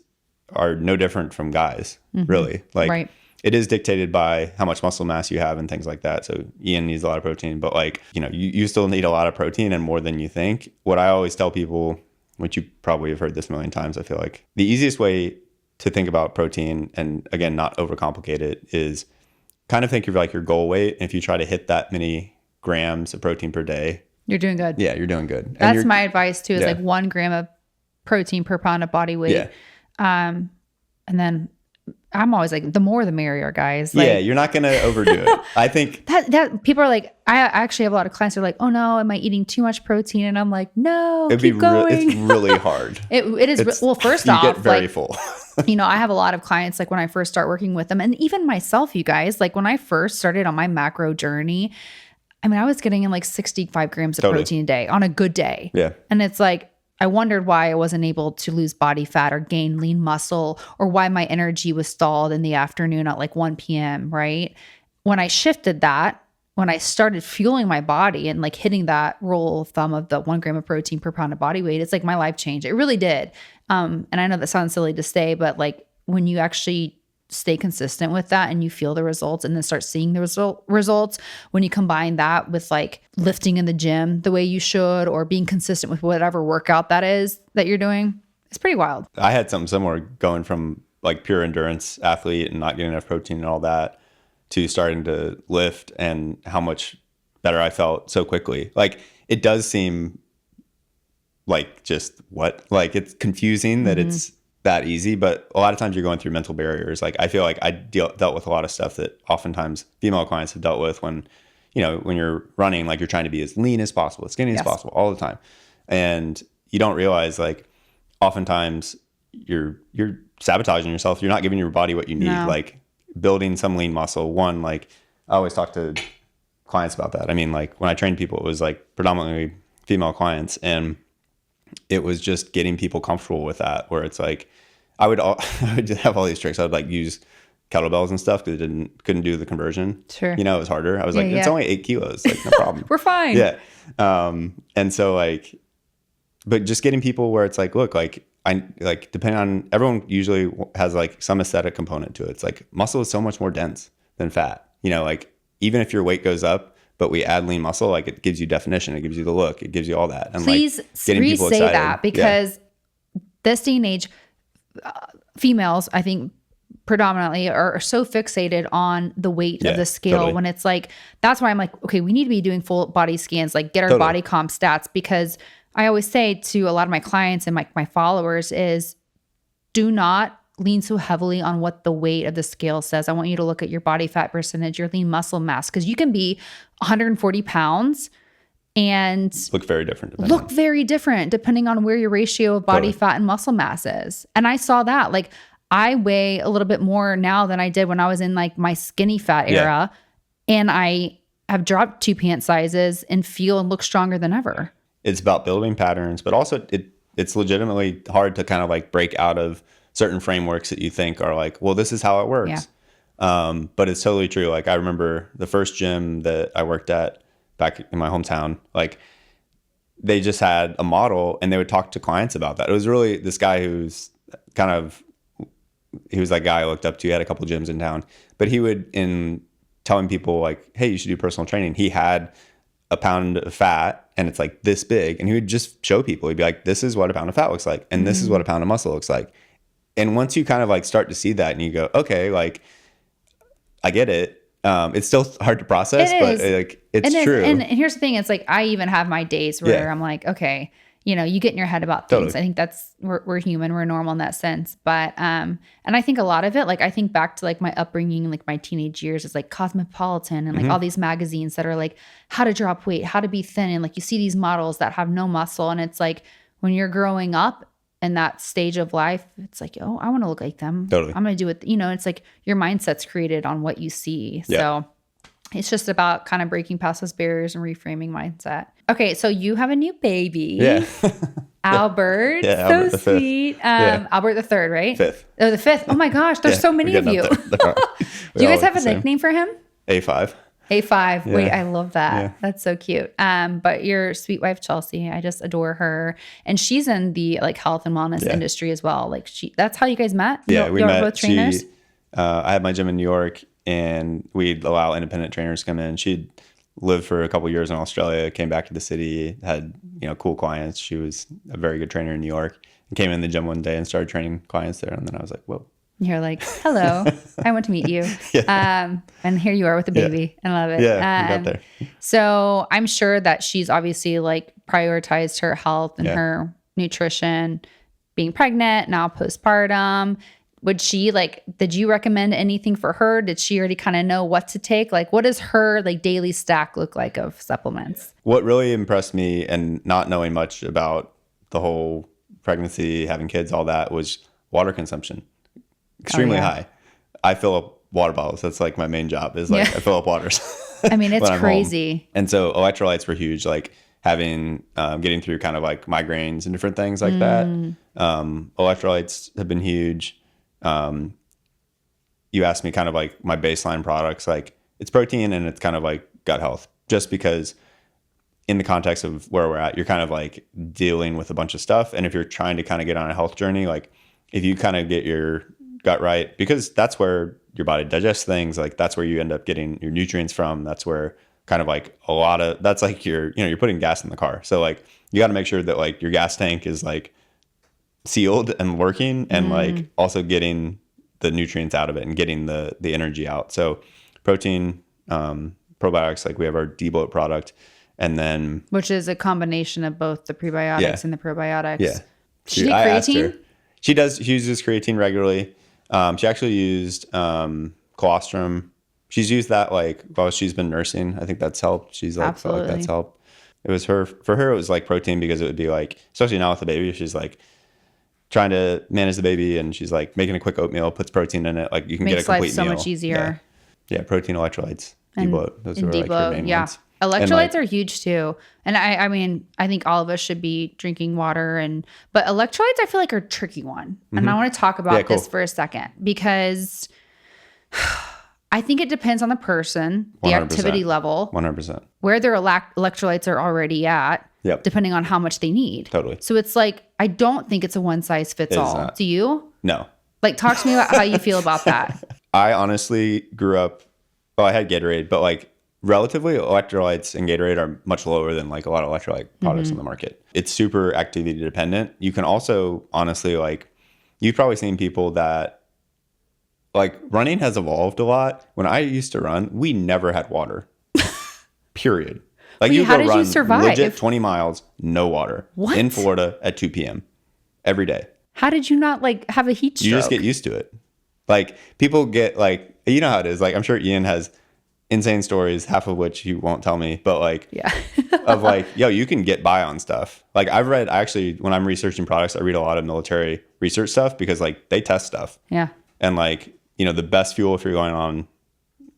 S1: are no different from guys, really. Like it is dictated by how much muscle mass you have and things like that. So Ian needs a lot of protein, but like, you still need a lot of protein and more than you think. What I always tell people, which you probably have heard this a million times, I feel like the easiest way to think about protein, and again, not overcomplicate it, is kind of think of like your goal weight. If you try to hit that many grams of protein per day,
S2: you're doing good.
S1: Yeah, you're doing good.
S2: That's my advice too, is like 1 gram of protein per pound of body weight.
S1: Yeah.
S2: And then I'm always like, the more the merrier, guys. Like,
S1: yeah, you're not going to overdo it. I think
S2: that people are like, I actually have a lot of clients who are like, oh no, am I eating too much protein? And I'm like, no, keep going.
S1: It's really hard.
S2: It is. Well, first off,
S1: you get very full.
S2: I have a lot of clients, like when I first start working with them, and even myself, you guys, like when I first started on my macro journey, I mean, I was getting in like 65 grams of protein a day on a good day.
S1: Yeah.
S2: And it's like, I wondered why I wasn't able to lose body fat or gain lean muscle, or why my energy was stalled in the afternoon at like 1 p.m., right? When I shifted that, when I started fueling my body and like hitting that rule of thumb of the 1 gram of protein per pound of body weight, it's like my life changed. It really did. And I know that sounds silly to say, but like when you actually stay consistent with that and you feel the results and then start seeing the results, when you combine that with like lifting in the gym the way you should, or being consistent with whatever workout that is that you're doing, it's pretty wild.
S1: I had something similar going from like pure endurance athlete and not getting enough protein and all that to starting to lift, and how much better I felt so quickly. Like it does seem like just like it's confusing that it's that easy, but a lot of times you're going through mental barriers. Like I feel like I dealt with a lot of stuff that oftentimes female clients have dealt with when, when you're running, like you're trying to be as lean as possible, as skinny as possible all the time. And you don't realize like oftentimes you're sabotaging yourself. You're not giving your body what you need.
S2: No.
S1: Like building some lean muscle. One, like I always talk to clients about that. I mean, like when I trained people, it was like predominantly female clients, and it was just getting people comfortable with that, where it's like I would have all these tricks. I would like use kettlebells and stuff because couldn't do the conversion. Sure. It was harder. I was like, it's only 8 kilos, like no problem.
S2: We're fine.
S1: Yeah. And so like, but just getting people where it's like, look, like I like depending on, everyone usually has like some aesthetic component to it. It's like muscle is so much more dense than fat. Like even if your weight goes up, but we add lean muscle, like it gives you definition, it gives you the look, it gives you all that. And
S2: please
S1: like getting people
S2: re-say
S1: excited.
S2: that, because this day and age, females, I think predominantly are so fixated on the weight of the scale when it's like, that's why I'm like, okay, we need to be doing full body scans, like get our body comp stats, because I always say to a lot of my clients and my followers is, do not lean so heavily on what the weight of the scale says. I want you to look at your body fat percentage, your lean muscle mass, because you can be 140 pounds and
S1: look very different
S2: depending on where your ratio of body fat and muscle mass is. And I saw that, like I weigh a little bit more now than I did when I was in like my skinny fat era, and I have dropped 2 pant sizes and feel and look stronger than ever.
S1: It's about building patterns, but also it's legitimately hard to kind of like break out of certain frameworks that you think are like, well, this is how it works. But it's totally true. Like I remember the first gym that I worked at back in my hometown, like they just had a model and they would talk to clients about that. It was really this guy he was that guy I looked up to. He had a couple gyms in town, but he would, in telling people like, hey, you should do personal training, he had a pound of fat and it's like this big, and he would just show people, he'd be like, this is what a pound of fat looks like, and this is what a pound of muscle looks like. And once you kind of like start to see that and you go, okay, like I get it. It's still hard to process, but like it's true.
S2: And here's the thing. It's like, I even have my days where I'm like, okay, you get in your head about things.
S1: Totally.
S2: I think we're human, we're normal in that sense. But, and I think a lot of it, like I think back to like my upbringing, like my teenage years, it's like Cosmopolitan and like all these magazines that are like how to drop weight, how to be thin. And like you see these models that have no muscle. And it's like when you're growing up in that stage of life, it's like, oh, I want to look like them.
S1: Totally.
S2: I'm going to do it. It's like your mindset's created on what you see. So it's just about kind of breaking past those barriers and reframing mindset. Okay. So you have a new baby.
S1: Yeah.
S2: Albert.
S1: Albert
S2: so
S1: the fifth.
S2: sweet. Albert the third, right?
S1: Fifth.
S2: Oh, the fifth. Oh my gosh. There's so many of you. Do you guys have a nickname for him?
S1: A5.
S2: A5.
S1: Yeah.
S2: Wait, I love that.
S1: Yeah.
S2: That's so cute. But your sweet wife, Chelsea, I just adore her. And she's in the like health and wellness industry as well. Like that's how you guys met?
S1: Yeah, we met.
S2: Both trainers?
S1: I had my gym in New York, and we'd allow independent trainers to come in. She'd lived for a couple of years in Australia, came back to the city, had, cool clients. She was a very good trainer in New York, and came in the gym one day and started training clients there. And then I was like, whoa.
S2: You're like, hello, I want to meet you. And here you are with a baby. I love it.
S1: Yeah, we got there.
S2: So I'm sure that she's obviously like prioritized her health and her nutrition, being pregnant, now postpartum. Would she did you recommend anything for her? Did she already kind of know what to take? Like, what does her like daily stack look like of supplements?
S1: What really impressed me, and not knowing much about the whole pregnancy, having kids, all that, was water consumption. Extremely high. I fill up water bottles. That's like my main job is like I fill up waters.
S2: I mean, it's crazy.
S1: Home. And so electrolytes were huge, like having, getting through kind of like migraines and different things like that. Electrolytes have been huge. You asked me kind of like my baseline products, like it's protein and it's kind of like gut health, just because in the context of where we're at, you're kind of like dealing with a bunch of stuff. And if you're trying to kind of get on a health journey, like if you kind of get your gut right, because that's where your body digests things, like that's where you end up getting your nutrients from. That's where kind of like a lot of, that's like you're putting gas in the car. So like you got to make sure that like your gas tank is like sealed and working, and like also getting the nutrients out of it and getting the energy out. So protein, probiotics, like we have our debloat product, and then
S2: which is a combination of both the prebiotics and the probiotics.
S1: Yeah.
S2: She did creatine?
S1: She uses creatine regularly. She actually used colostrum. She's used that like while she's been nursing. I think that's helped. She's like, felt like that's helped. It was for her, it was like protein, because it would be like, especially now with the baby, she's like trying to manage the baby, and she's like making a quick oatmeal, puts protein in it. Like you can get a complete
S2: life so
S1: meal.
S2: much easier.
S1: Yeah. Protein, electrolytes, debloat. Those are like her main ones.
S2: Electrolytes are huge too. And I mean, I think all of us should be drinking water, but electrolytes I feel like are a tricky one. And I want to talk about this for a second, because I think it depends on the person, the
S1: 100%.
S2: Activity level,
S1: 100%,
S2: where their electrolytes are already at, depending on how much they need.
S1: Totally.
S2: So it's like, I don't think it's a one size fits all. Do you?
S1: No.
S2: Like, talk to me about how you feel about that.
S1: I honestly grew up, I had Gatorade, but like relatively electrolytes and Gatorade are much lower than like a lot of electrolyte products on the market. It's super activity dependent. You can also honestly, like, you've probably seen people that, like, running has evolved a lot. When I used to run, we never had water. Period. Like,
S2: how did you survive?
S1: Legit 20 miles, no water.
S2: What?
S1: In Florida at 2 p.m. every day.
S2: How did you not like have a heat stroke?
S1: You just get used to it. Like, people get like, you know how it is. Like, I'm sure Ian has insane stories, half of which he won't tell me, but like, of like, yo, you can get by on stuff. Like, I've read, actually, when I'm researching products, I read a lot of military research stuff, because like they test stuff. Yeah. And like, the best fuel, if you're going on,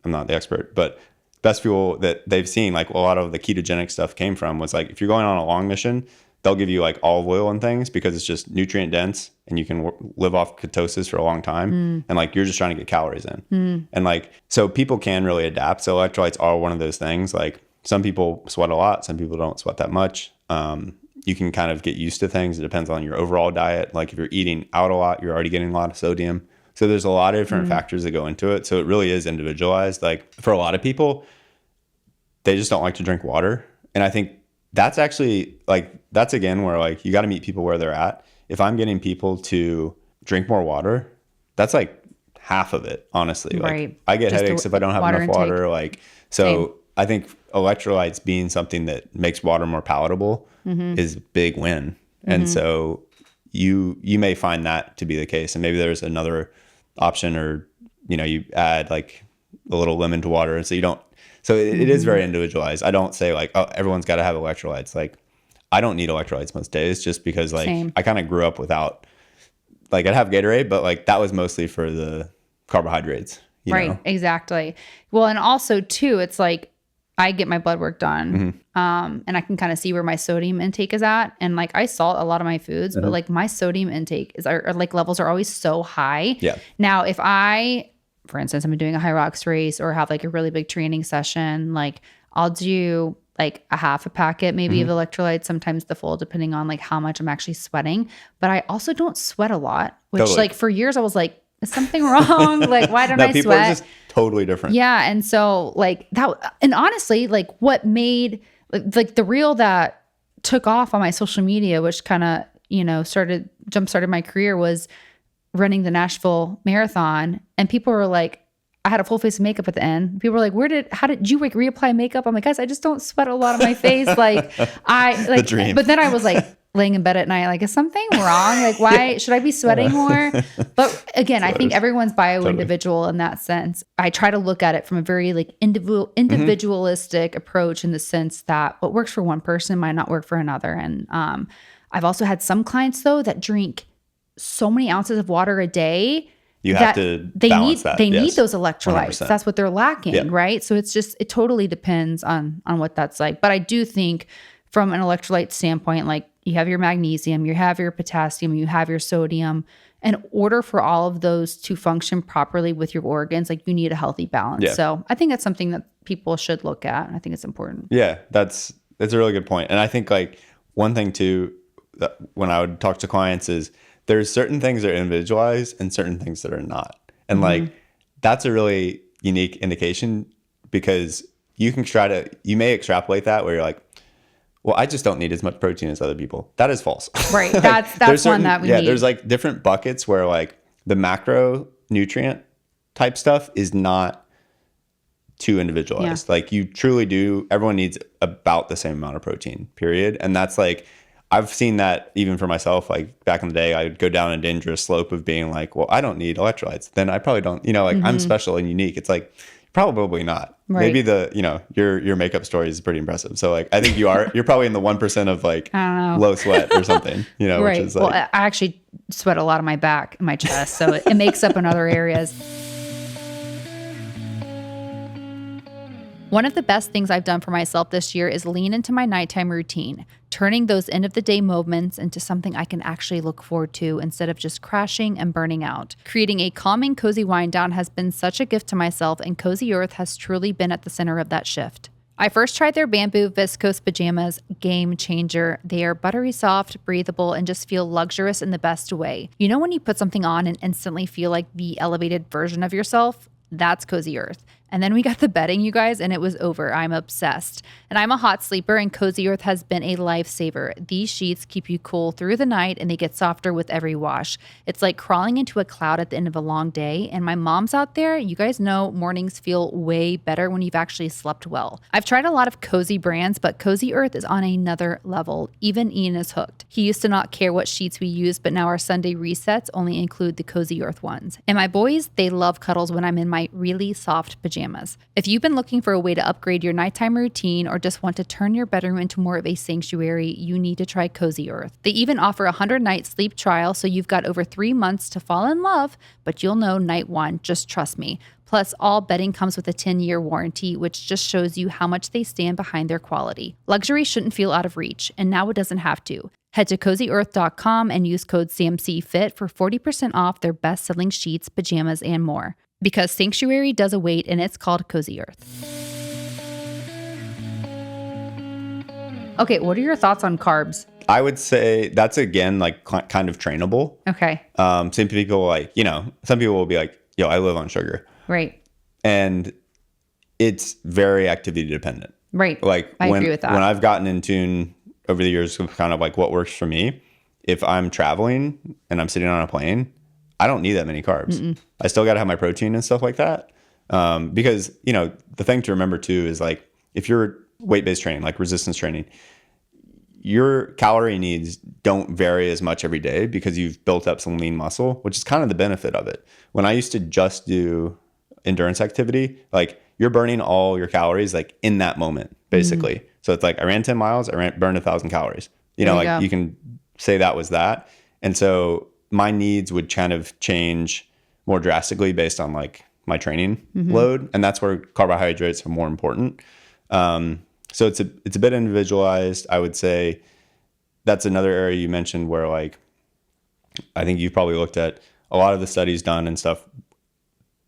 S1: I'm not the expert, but best fuel that they've seen, like a lot of the ketogenic stuff came from, was like, if you're going on a long mission, they'll give you like olive oil and things, because it's just nutrient dense and you can live off ketosis for a long time. And like, you're just trying to get calories in. And like, so people can really adapt. So electrolytes are one of those things. Like, some people sweat a lot, some people don't sweat that much. You can kind of get used to things. It depends on your overall diet. Like, if you're eating out a lot, you're already getting a lot of sodium. So there's a lot of different factors that go into it. So it really is individualized. Like, for a lot of people, they just don't like to drink water. And I think that's actually like, that's again where like, you got to meet people where they're at. If I'm getting people to drink more water, that's like half of it, honestly. Like, I get headaches if I don't have enough water. Like, so I think electrolytes being something that makes water more palatable is a big win. And so you may find that to be the case. And maybe there's another option, or, you add like a little lemon to water. So you don't, so it is very individualized. I don't say like, oh, everyone's got to have electrolytes. Like, I don't need electrolytes most days, just because like I kind of grew up without, like, I'd have Gatorade, but like that was mostly for the carbohydrates. You know? Exactly.
S2: Well, and also too, it's like, I get my blood work done, and I can kind of see where my sodium intake is at. And like, I salt a lot of my foods, but like my sodium intake are like levels are always so high. Yeah. Now, if I, for instance, I'm doing a high rocks race or have like a really big training session, like I'll do like a half a packet maybe of electrolytes, sometimes the full, depending on like how much I'm actually sweating. But I also don't sweat a lot, which like for years I was like, is something wrong? Like, why don't I
S1: people
S2: sweat?
S1: Are just totally different.
S2: Yeah. And so like that, and honestly, like what made like the reel that took off on my social media, which kind of, jump-started my career, was running the Nashville Marathon. And people were like, I had a full face of makeup at the end. People were like, how did you like reapply makeup? I'm like, guys, I just don't sweat a lot on my face. Like
S1: the dream.
S2: But then I was like laying in bed at night, like, is something wrong? Like, why should I be sweating more? But again, I think everyone's bio-individual in that sense. I try to look at it from a very like individualistic approach, in the sense that what works for one person might not work for another. And I've also had some clients though that drink so many ounces of water a day.
S1: You have to balance that.
S2: They need those electrolytes.
S1: 100%.
S2: That's what they're lacking, right? So it totally depends on what that's like. But I do think from an electrolyte standpoint, like, you have your magnesium, you have your potassium, you have your sodium, in order for all of those to function properly with your organs, like you need a healthy balance.
S1: Yeah.
S2: So I think that's something that people should look at. I think it's important.
S1: Yeah, that's a really good point. And I think like one thing too, that when I would talk to clients is there's certain things that are individualized and certain things that are not. And like that's a really unique indication because you may extrapolate that where you're like, well, I just don't need as much protein as other people. That is false.
S2: Right.
S1: Like,
S2: That's one that we need.
S1: There's like different buckets where like the macronutrient type stuff is not too individualized. Like you truly do, everyone needs about the same amount of protein, period. And that's like, I've seen that even for myself, like back in the day, I would go down a dangerous slope of being like, well, I don't need electrolytes. Then I probably don't, like I'm special and unique. It's like, probably not.
S2: Right.
S1: Maybe your makeup story is pretty impressive. So like, I think you're probably in the 1% of like low sweat or something,
S2: right.
S1: Which is like,
S2: well, I actually sweat a lot on my back and my chest. So it makes up in other areas. One of the best things I've done for myself this year is lean into my nighttime routine, turning those end of the day moments into something I can actually look forward to instead of just crashing and burning out. Creating a calming, cozy wind down has been such a gift to myself, and Cozy Earth has truly been at the center of that shift. I first tried their bamboo viscose pajamas, game changer. They are buttery soft, breathable, and just feel luxurious in the best way. You know when you put something on and instantly feel like the elevated version of yourself? That's Cozy Earth. And then we got the bedding, you guys, and it was over. I'm obsessed. And I'm a hot sleeper, and Cozy Earth has been a lifesaver. These sheets keep you cool through the night, and they get softer with every wash. It's like crawling into a cloud at the end of a long day. And my mom's out there, you guys know mornings feel way better when you've actually slept well. I've tried a lot of cozy brands, but Cozy Earth is on another level. Even Ian is hooked. He used to not care what sheets we use, but now our Sunday resets only include the Cozy Earth ones. And my boys, they love cuddles when I'm in my really soft pajamas. If you've been looking for a way to upgrade your nighttime routine or just want to turn your bedroom into more of a sanctuary, you need to try Cozy Earth. They even offer a 100-night sleep trial, so you've got over 3 months to fall in love, but you'll know night one, just trust me. Plus, all bedding comes with a 10-year warranty, which just shows you how much they stand behind their quality. Luxury shouldn't feel out of reach, and now it doesn't have to. Head to CozyEarth.com and use code SAMCFIT for 40% off their best-selling sheets, pajamas, and more. Because sanctuary does await, and it's called Cozy Earth. Okay, what are your thoughts on carbs?
S1: I would say that's again like kind of trainable.
S2: Okay.
S1: Some people some people will be like, yo, I live on sugar.
S2: Right.
S1: And it's very activity dependent.
S2: Right.
S1: Like
S2: I agree with that.
S1: When I've gotten in tune over the years with kind of like what works for me, if I'm traveling and I'm sitting on a plane, I don't need that many carbs. I still got to have my protein and stuff like that. Because, the thing to remember too is like, if you're weight-based training, like resistance training, your calorie needs don't vary as much every day because you've built up some lean muscle, which is kind of the benefit of it. When I used to just do endurance activity, like you're burning all your calories like in that moment, basically. So it's like I ran 10 miles, burned 1,000 calories. You can say that was that. And so my needs would kind of change more drastically based on like my training load. And that's where carbohydrates are more important. So it's a bit individualized. I would say that's another area you mentioned where like, I think you've probably looked at a lot of the studies done and stuff.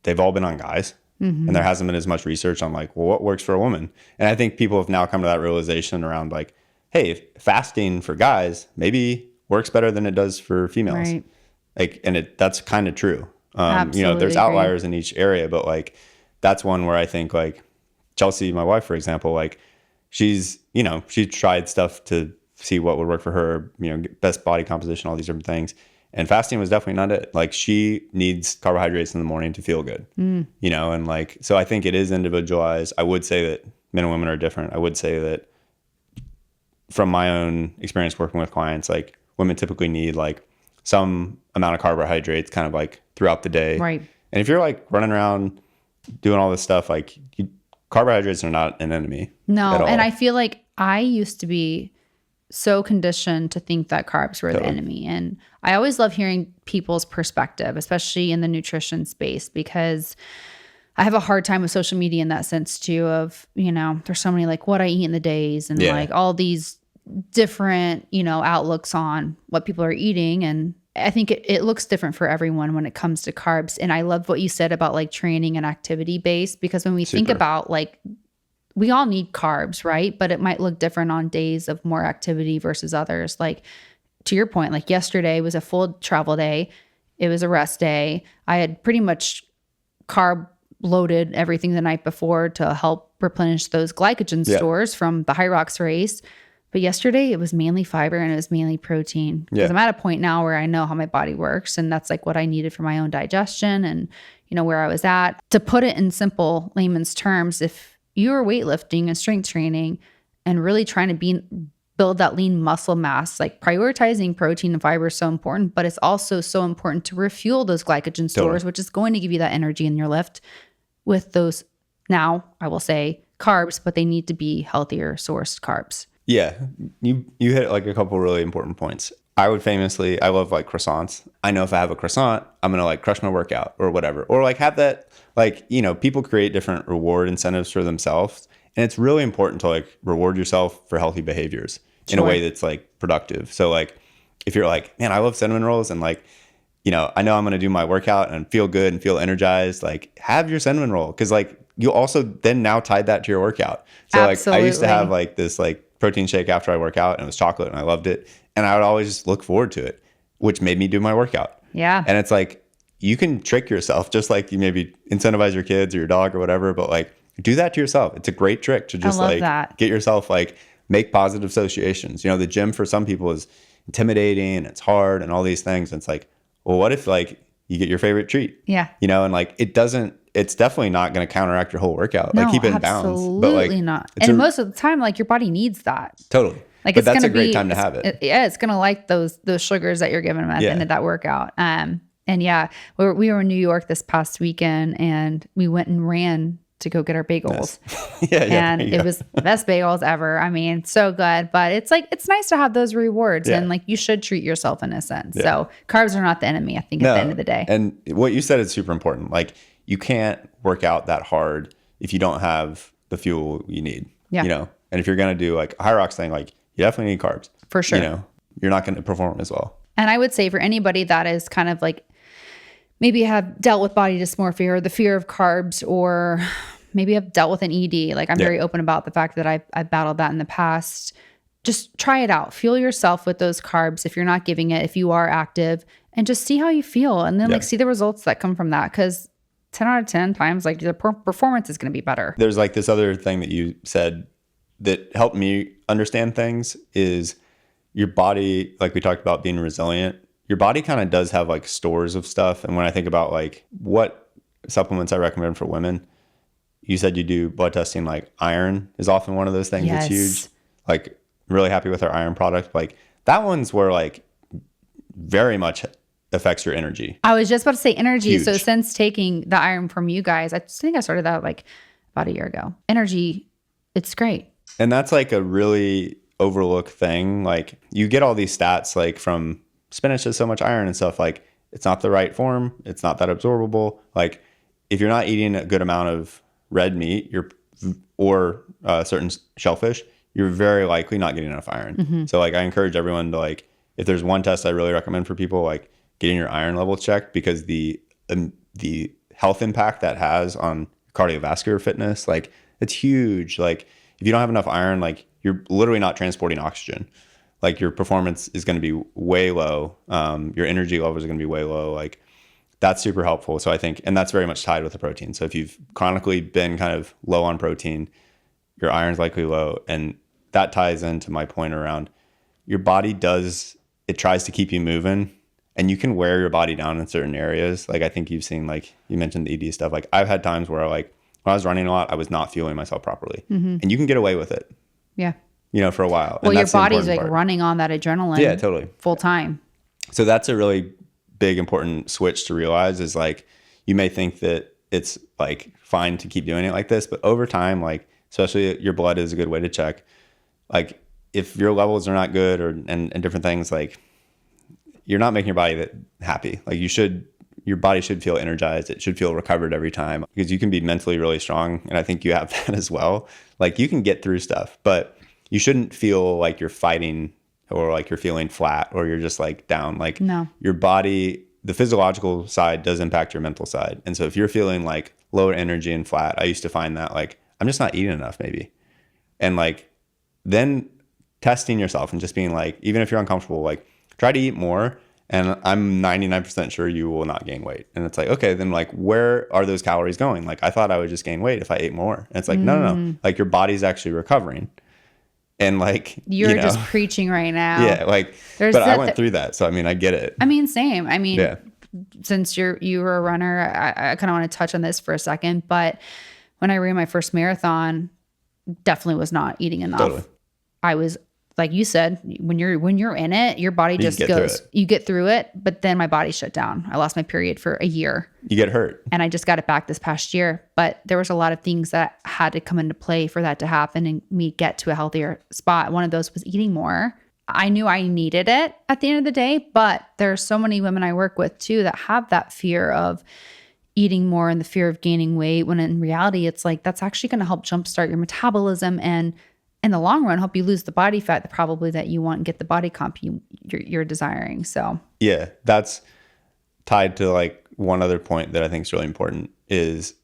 S1: They've all been on guys and there hasn't been as much research on like, well, what works for a woman? And I think people have now come to that realization around like, hey, fasting for guys maybe works better than it does for females.
S2: Right.
S1: Like, and that's kind of true.
S2: Absolutely
S1: there's
S2: agree.
S1: outliers in each area, but like, that's one where I think like Chelsea, my wife, for example, like she tried stuff to see what would work for her, best body composition, all these different things. And fasting was definitely not it. Like she needs carbohydrates in the morning to feel good, and like, so I think it is individualized. I would say that men and women are different. I would say that from my own experience working with clients, like women typically need like some amount of carbohydrates kind of like throughout the day.
S2: Right.
S1: And if you're like running around doing all this stuff, like carbohydrates are not an enemy.
S2: No.
S1: At all.
S2: And I feel like I used to be so conditioned to think that carbs were the enemy. And I always love hearing people's perspective, especially in the nutrition space, because I have a hard time with social media in that sense too of, there's so many like what I eat in the days and like all these different, outlooks on what people are eating. And I think it looks different for everyone when it comes to carbs. And I love what you said about like training and activity based, because when we think about like, we all need carbs, right? But it might look different on days of more activity versus others. Like to your point, like yesterday was a full travel day. It was a rest day. I had pretty much carb loaded everything the night before to help replenish those glycogen stores from the High Rocks race. But yesterday it was mainly fiber and it was mainly protein, because I'm at a point now where I know how my body works, and that's like what I needed for my own digestion and, you know, where I was at. To put it in simple layman's terms, if you are weightlifting and strength training and really trying to build that lean muscle mass, like prioritizing protein and fiber is so important, but it's also so important to refuel those glycogen stores, which is going to give you that energy in your lift with those, now I will say carbs, but they need to be healthier sourced carbs.
S1: Yeah, you hit like a couple really important points. I love like croissants. I know if I have a croissant, I'm going to like crush my workout or whatever. Or like have that, like, you know, people create different reward incentives for themselves. And it's really important to like reward yourself for healthy behaviors in a way that's like productive. So like, if you're like, man, I love cinnamon rolls, and like, you know I'm going to do my workout and feel good and feel energized, like have your cinnamon roll. Cause like you also then now tied that to your workout. So like I used to have like this like protein shake after I work out, and it was chocolate and I loved it. And I would always just look forward to it, which made me do my workout. Yeah. And it's like, you can trick yourself, just like you maybe incentivize your kids or your dog or whatever, but like do that to yourself. It's a great trick to just like get yourself like make positive associations. You know, the gym for some people is intimidating and it's hard and all these things. And it's like, well, what if like you get your favorite treat? Yeah. You know, and like it's definitely not going to counteract your whole workout. No, like keep it in balance. But like,
S2: absolutely not. And most of the time, like your body needs that.
S1: Totally.
S2: Like
S1: but that's a great time to have it.
S2: It's going to like those sugars that you're giving them at the end of that workout. And yeah, we were in New York this past weekend, and we went and ran to go get our bagels. Nice. And it was the best bagels ever. I mean, so good. But it's like, it's nice to have those rewards, and like you should treat yourself in a sense. Yeah. So carbs are not the enemy, I think, at the end of the day.
S1: And what you said is super important. Like you can't work out that hard if you don't have the fuel you need. Yeah. You know, and if you're going to do like a High Rocks thing, like you definitely need carbs.
S2: For sure.
S1: You know, you're not going to perform as well.
S2: And I would say for anybody that is kind of like, maybe have dealt with body dysmorphia or the fear of carbs, or maybe have dealt with an ED. Like I'm very open about the fact that I've battled that in the past. Just try it out. Fuel yourself with those carbs if you're not giving it, if you are active, and just see how you feel. And then like see the results that come from that. Because 10 out of 10 times, like the performance is going to be better.
S1: There's like this other thing that you said that helped me understand things is your body, like we talked about being resilient. Your body kind of does have like stores of stuff. And when I think about like what supplements I recommend for women, you said you do blood testing, like iron is often one of those things that's huge. Like really happy with our iron product. Like that one's where like very much affects your energy.
S2: I was just about to say energy. Huge. So since taking the iron from you guys, I think I started that like about a year ago. Energy, it's great.
S1: And that's like a really overlooked thing. Like you get all these stats like from spinach has so much iron and stuff. Like it's not the right form. It's not that absorbable. Like if you're not eating a good amount of red meat or certain shellfish, you're very likely not getting enough iron. Mm-hmm. So like I encourage everyone to like, if there's one test I really recommend for people, like getting your iron level checked, because the health impact that has on cardiovascular fitness, like it's huge. Like if you don't have enough iron, like you're literally not transporting oxygen. Like your performance is going to be way low. Your energy levels are going to be way low. Like that's super helpful. So I think, and that's very much tied with the protein. So if you've chronically been kind of low on protein, your iron's likely low. And that ties into my point around your body it tries to keep you moving, and you can wear your body down in certain areas. Like I think you've seen, like you mentioned the ED stuff. Like I've had times where like when I was running a lot, I was not fueling myself properly, and you can get away with it. Yeah. You know, for a while.
S2: Well, your body's like running on that adrenaline.
S1: Yeah, totally.
S2: Full time.
S1: So that's a really big, important switch to realize is like, you may think that it's like fine to keep doing it like this, but over time, like, especially your blood is a good way to check. Like if your levels are not good and different things, like you're not making your body that happy. Like your body should feel energized. It should feel recovered every time, because you can be mentally really strong. And I think you have that as well. Like you can get through stuff, but you shouldn't feel like you're fighting or like you're feeling flat or you're just like down. Like
S2: No.
S1: your body, the physiological side does impact your mental side. And so if you're feeling like lower energy and flat, I used to find that like I'm just not eating enough maybe. And like then testing yourself and just being like, even if you're uncomfortable, like try to eat more. And I'm 99% sure you will not gain weight. And it's like, okay, then like, where are those calories going? Like, I thought I would just gain weight if I ate more. And it's like, no. Like your body's actually recovering. And like,
S2: you're just preaching right now.
S1: Yeah. Like, but I went through that. So, I mean, I get it.
S2: I mean, same. I mean,
S1: yeah.
S2: Since you were a runner, I kind of want to touch on this for a second, but when I ran my first marathon, definitely was not eating enough.
S1: Totally.
S2: I was, like you said, when you're in it, your body just goes, you get through it. But then my body shut down. I lost my period for a year.
S1: You get hurt.
S2: And I just got it back this past year. But there was a lot of things that had to come into play for that to happen and me get to a healthier spot. One of those was eating more. I knew I needed it at the end of the day, but there are so many women I work with too that have that fear of eating more and the fear of gaining weight, when in reality, it's like that's actually going to help jumpstart your metabolism and in the long run help you lose the body fat that probably that you want and get the body comp you're desiring. So
S1: yeah, that's tied to like one other point that I think is really important is,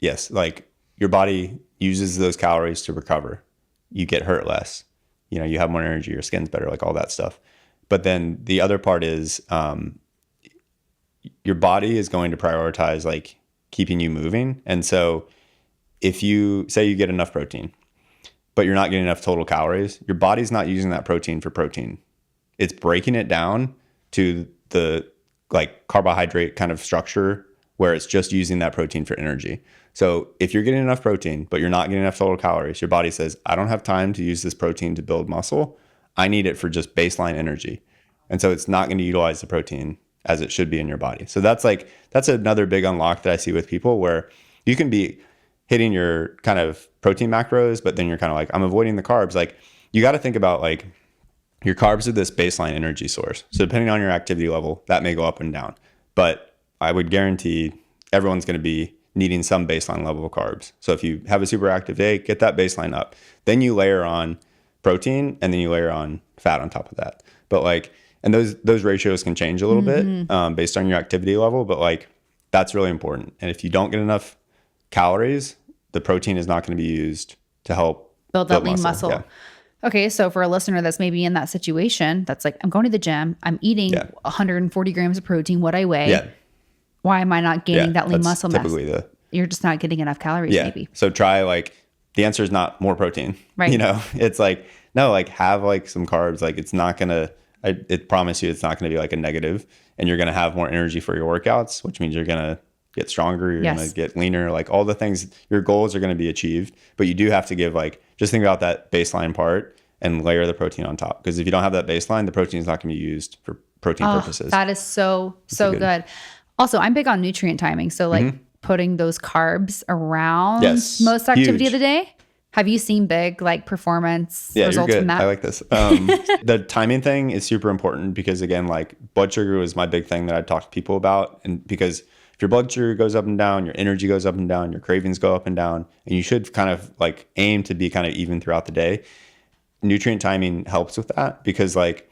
S1: yes, like your body uses those calories to recover. You get hurt less. You know, you have more energy, your skin's better, like all that stuff. But then the other part is your body is going to prioritize like keeping you moving. And so if you say you get enough protein, but you're not getting enough total calories, your body's not using that protein for protein. It's breaking it down to the like carbohydrate kind of structure where it's just using that protein for energy. So if you're getting enough protein, but you're not getting enough total calories, your body says, I don't have time to use this protein to build muscle. I need it for just baseline energy. And so it's not going to utilize the protein as it should be in your body. So that's another big unlock that I see with people where you can be hitting your kind of protein macros, but then you're kind of like, I'm avoiding the carbs. Like you got to think about like your carbs are this baseline energy source. So depending on your activity level, that may go up and down, but I would guarantee everyone's going to be needing some baseline level of carbs. So if you have a super active day, get that baseline up, then you layer on protein and then you layer on fat on top of that. But like, and those ratios can change a little bit based on your activity level, but like that's really important. And if you don't get enough calories, the protein is not going to be used to help
S2: build that lean muscle.
S1: Yeah.
S2: Okay, so for a listener that's maybe in that situation, that's like, I'm going to the gym, I'm eating 140 grams of protein, what I weigh. Yeah. Why am I not gaining that lean muscle mass? You're just not getting enough calories, maybe.
S1: So try like, the answer is not more protein. Right. You know, it's like, no, like have like some carbs. Like it's not going to, I promise you it's not going to be like a negative, and you're going to have more energy for your workouts, which means you're going to get stronger, you're going to get leaner, like all the things, your goals are going to be achieved, but you do have to give like, just think about that baseline part and layer the protein on top. Because if you don't have that baseline, the protein is not going to be used for protein purposes.
S2: That is so good. Also, I'm big on nutrient timing. So like putting those carbs around most activity of the day. Have you seen big like performance results from that?
S1: I like this. The timing thing is super important because again, like blood sugar was my big thing that I talk to people about. And because if your blood sugar goes up and down, your energy goes up and down, your cravings go up and down, and you should kind of like aim to be kind of even throughout the day. Nutrient timing helps with that because like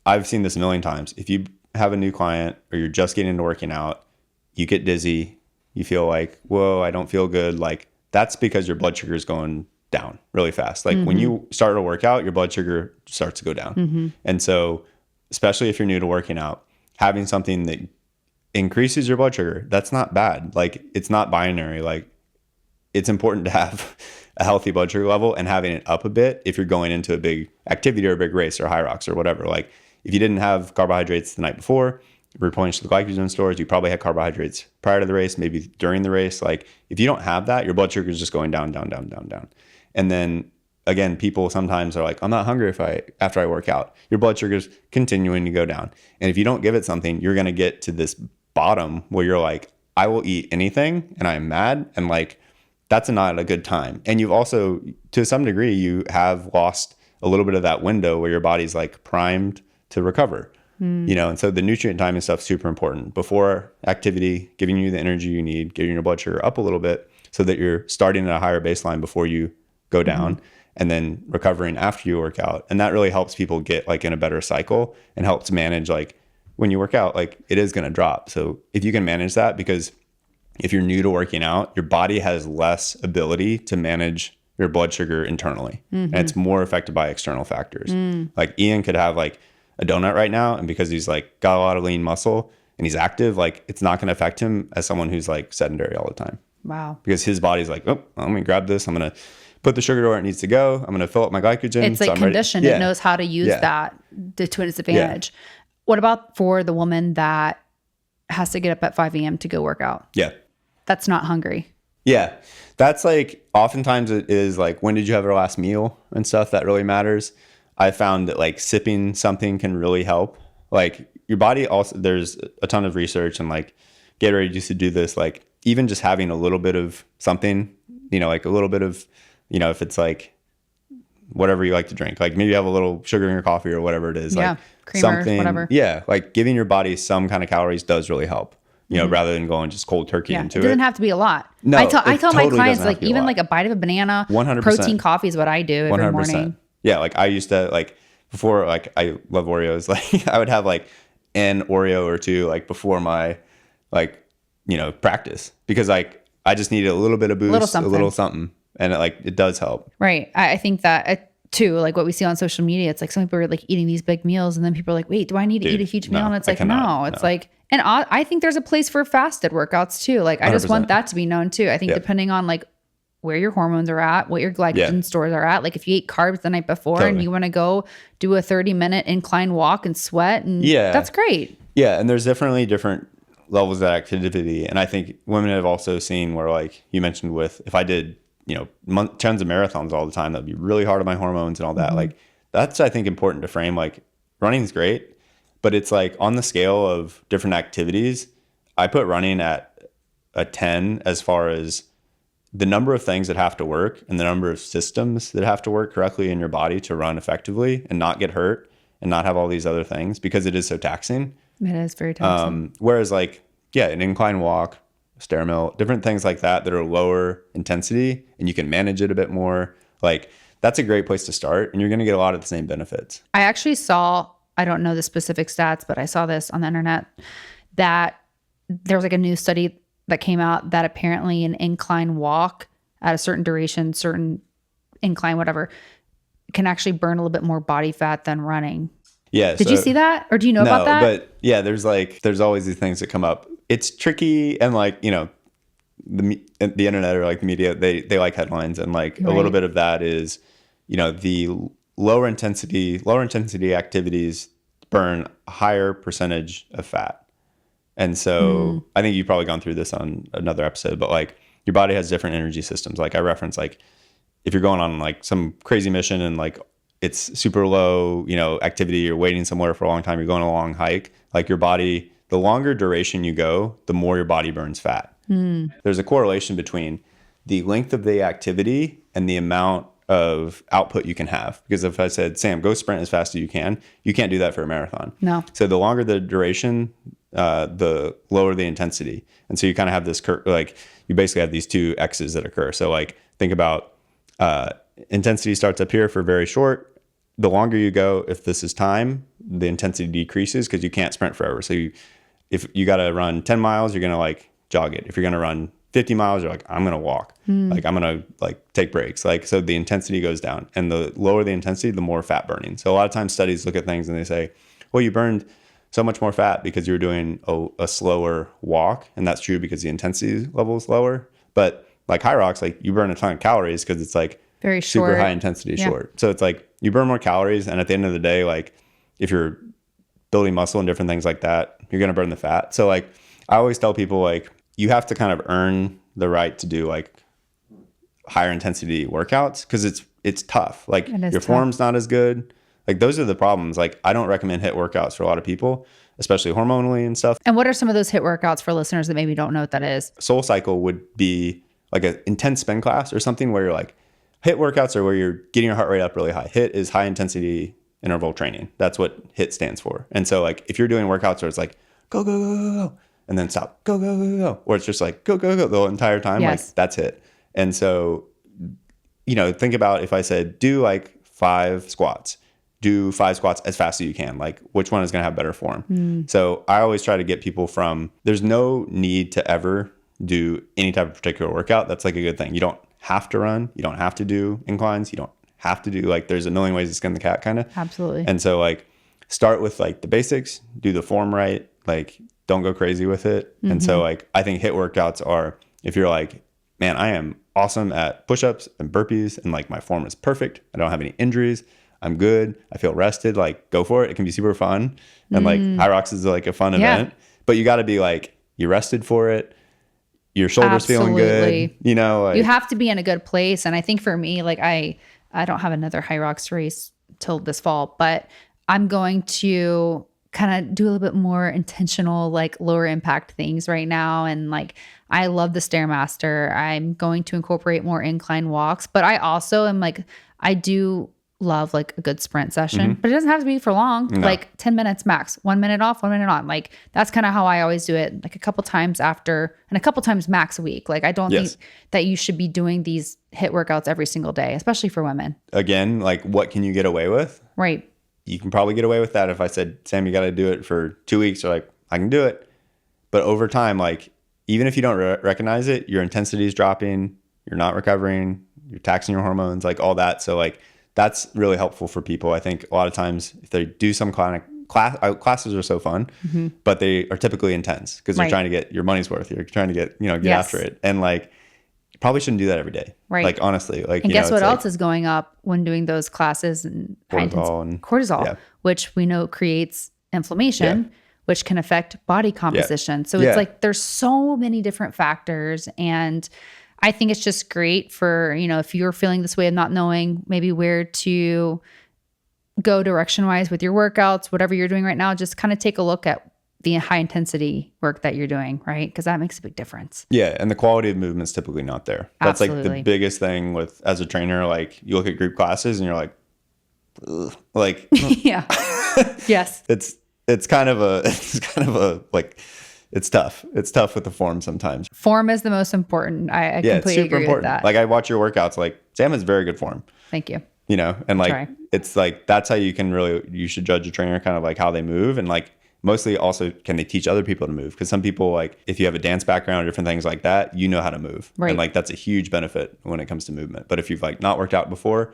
S1: I've seen this a million times. If you have a new client or you're just getting into working out, you get dizzy, you feel like, whoa, I don't feel good. Like that's because your blood sugar is going down really fast. Like when you start a workout, your blood sugar starts to go down. And so, especially if you're new to working out, having something that increases your blood sugar, that's not bad. Like it's not binary. Like it's important to have a healthy blood sugar level and having it up a bit if you're going into a big activity or a big race or high rocks or whatever. Like if you didn't have carbohydrates the night before, replenish the glycogen stores, you probably had carbohydrates prior to the race, maybe during the race. Like if you don't have that, your blood sugar is just going down, down, down, down, down. And then again, people sometimes are like, I'm not hungry after I work out. Your blood sugar is continuing to go down. And if you don't give it something, you're going to get to this bottom where you're like, I will eat anything and I'm mad. And like, that's not a good time. And you've also, to some degree, you have lost a little bit of that window where your body's like primed to recover. You know, and so the nutrient timing stuff is super important. Before activity, giving you the energy you need, getting your blood sugar up a little bit so that you're starting at a higher baseline before you go down. and then recovering after you work out. And that really helps people get like in a better cycle and helps manage like when you work out, like it is going to drop. So if you can manage that, because if you're new to working out, your body has less ability to manage your blood sugar internally, and it's more affected by external factors. Like Ian could have like a donut right now, and because he's like got a lot of lean muscle and he's active, like it's not going to affect him as someone who's like sedentary all the time.
S2: Wow.
S1: Because his body's like, oh, I'm going to grab this. I'm going to put the sugar where it needs to go. I'm going to fill up my glycogen.
S2: It's like conditioned. It knows how to use that to its advantage. Yeah. What about for the woman that has to get up at 5 a.m. to go work out?
S1: Yeah.
S2: That's not hungry.
S1: Yeah. That's like, oftentimes it is like, when did you have your last meal and stuff? That really matters. I found that like sipping something can really help. Like your body also, there's a ton of research and like Gatorade used to do this, like even just having a little bit of something, you know, like a little bit of, you know, if it's like whatever you like to drink, like maybe you have a little sugar in your coffee or whatever it is, like
S2: creamer,
S1: something,
S2: whatever.
S1: Yeah. Like giving your body some kind of calories does really help. You know, rather than going just cold turkey into it.
S2: It doesn't have to be a lot.
S1: No,
S2: I tell
S1: totally
S2: my clients, like even like a bite of a banana,
S1: 100%.
S2: protein coffee is what I do every
S1: 100%.
S2: morning.
S1: Yeah, like I used to, like before, like I love Oreos. Like I would have like an Oreo or two like before my like, you know, practice, because like I just needed a little bit of boost, a little something. And it does help. Right.
S2: I think that too, like what we see on social media, it's like some people are like eating these big meals and then people are like, wait, do I need to eat a huge meal? And it's like, no, it's like, and I think there's a place for fasted workouts too. Like I just 100%. Want that to be known too. I think depending on like where your hormones are at, what your glycogen stores are at. Like if you ate carbs the night before and you want to go do a 30-minute incline walk and sweat, and that's great.
S1: Yeah. And there's definitely different levels of activity. And I think women have also seen where, like you mentioned with, if I did, you know, tons of marathons all the time, that'd be really hard on my hormones and all that. Like that's, I think, important to frame. Like running is great, but it's like on the scale of different activities, I put running at a 10 as far as the number of things that have to work and the number of systems that have to work correctly in your body to run effectively and not get hurt and not have all these other things, because it is so taxing.
S2: It is very taxing.
S1: Whereas like, an incline walk, stair mill, different things like that are lower intensity and you can manage it a bit more. Like that's a great place to start, and you're going to get a lot of the same benefits.
S2: I actually saw, I don't know the specific stats, but I saw this on the internet that there was like a new study that came out that apparently an incline walk at a certain duration, certain incline, whatever, can actually burn a little bit more body fat than running.
S1: Yeah.
S2: Did you see that? Or do you know about that?
S1: But yeah, there's always these things that come up. It's tricky, and like, you know, the internet or like the media, they like headlines, and like a little bit of that is, you know, the lower intensity activities burn a higher percentage of fat. And so I think you've probably gone through this on another episode, but like your body has different energy systems. Like I reference, like if you're going on like some crazy mission and like it's super low, you know, activity, you're waiting somewhere for a long time, you're going on a long hike, like your body, the longer duration you go, the more your body burns fat. There's a correlation between the length of the activity and the amount of output you can have. Because if I said, Sam, go sprint as fast as you can't do that for a marathon.
S2: No.
S1: So the longer the duration, the lower the intensity. And so you kind of have this like you basically have these two X's that occur. So like think about intensity starts up here for very short. The longer you go, if this is time, the intensity decreases because you can't sprint forever. So if you got to run 10 miles, you're going to like jog it. If you're going to run 50 miles, you're like, I'm going to walk. Like I'm going to like take breaks. Like, so the intensity goes down, and the lower the intensity, the more fat burning. So a lot of times studies look at things and they say, well, you burned so much more fat because you're doing a slower walk. And that's true because the intensity level is lower. But like high rocks, like you burn a ton of calories because it's like
S2: very short,
S1: super high intensity short. So it's like you burn more calories. And at the end of the day, like if you're building muscle and different things like that, you're going to burn the fat. So like I always tell people, like you have to kind of earn the right to do like higher intensity workouts, because it's tough. Like your form's not as good. Like those are the problems. Like I don't recommend HIIT workouts for a lot of people, especially hormonally and stuff.
S2: And what are some of those HIIT workouts for listeners that maybe don't know what that is?
S1: Soul Cycle would be like an intense spin class or something where you're like, HIIT workouts are where you're getting your heart rate up really high. HIIT is high intensity interval training. That's what HIIT stands for. And so like if you're doing workouts where it's like, go, go, go, go, go, and then stop, go, go, go, go, or it's just like, go, go, go the entire time, like that's HIIT. And so think about if I said, do like 5 squats, do 5 squats as fast as you can. Like which one is going to have better form? So I always try to get people there's no need to ever do any type of particular workout. That's like a good thing. You don't have to run. You don't have to do inclines. You don't have to do like, there's a million ways to skin the cat kind of.
S2: Absolutely.
S1: And so like start with like the basics, do the form right. Like don't go crazy with it. And so like, I think HIIT workouts are, if you're like, man, I am awesome at push-ups and burpees and like my form is perfect. I don't have any injuries. I'm good. I feel rested. Like go for it. It can be super fun. And like High Rocks is like a fun event, but you got to be like, you rested for it. Your shoulders feeling good. Like,
S2: you have to be in a good place. And I think for me, like I don't have another High Rocks race till this fall, but I'm going to kind of do a little bit more intentional, like lower impact things right now. And like, I love the Stairmaster. I'm going to incorporate more incline walks, but I also am like, I do love like a good sprint session, but it doesn't have to be for long, like 10 minutes max, 1 minute off, 1 minute on. Like that's kind of how I always do it, like a couple times after and a couple times max a week. Like I don't think that you should be doing these HIIT workouts every single day, especially for women. Again,
S1: like what can you get away with?
S2: Right.
S1: You can probably get away with that if I said, Sam, you got to do it for 2 weeks. You're like, I can do it. But over time, like even if you don't recognize it, your intensity is dropping, you're not recovering, you're taxing your hormones, like all that. So like, that's really helpful for people. I think a lot of times if they do some classes are so fun, but they are typically intense because they're trying to get your money's worth. You're trying to get after it. And like, you probably shouldn't do that every day. Right. Like honestly, like,
S2: and guess what else is going up when doing those classes? And cortisol, which we know creates inflammation, which can affect body composition. So it's like, there's so many different factors. And I think it's just great for, if you're feeling this way of not knowing maybe where to go direction-wise with your workouts, whatever you're doing right now, just kind of take a look at the high intensity work that you're doing, right? Because that makes a big difference.
S1: Yeah. And the quality of movement's typically not there. That's like the biggest thing as a trainer, like you look at group classes and you're like, ugh, like,
S2: yeah. Yes.
S1: It's kind of a like, it's tough. It's tough with the form sometimes.
S2: Form is the most important. I completely agree with that.
S1: Like I watch your workouts, like Sam has very good form.
S2: Thank you.
S1: And like, it's like, that's how you should judge a trainer, kind of like how they move. And like, mostly also, can they teach other people to move? Because some people, like if you have a dance background or different things like that, how to move. Right. And like, that's a huge benefit when it comes to movement. But if you've like not worked out before,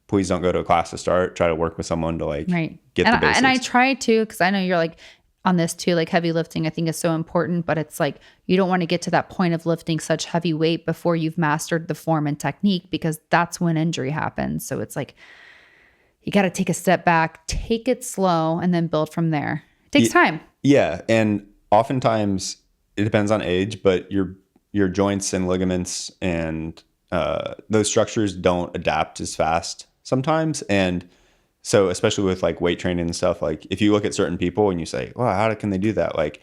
S1: please don't go to a class to start. Try to work with someone to like get the basics. And I try to, because I know you're like, on this too, like heavy lifting, I think is so important, but it's like, you don't want to get to that point of lifting such heavy weight before you've mastered the form and technique, because that's when injury happens. So it's like, you got to take a step back, take it slow, and then build from there. It takes time. Yeah. And oftentimes it depends on age, but your joints and ligaments and those structures don't adapt as fast sometimes. And so especially with like weight training and stuff, like if you look at certain people and you say, well, how can they do that? Like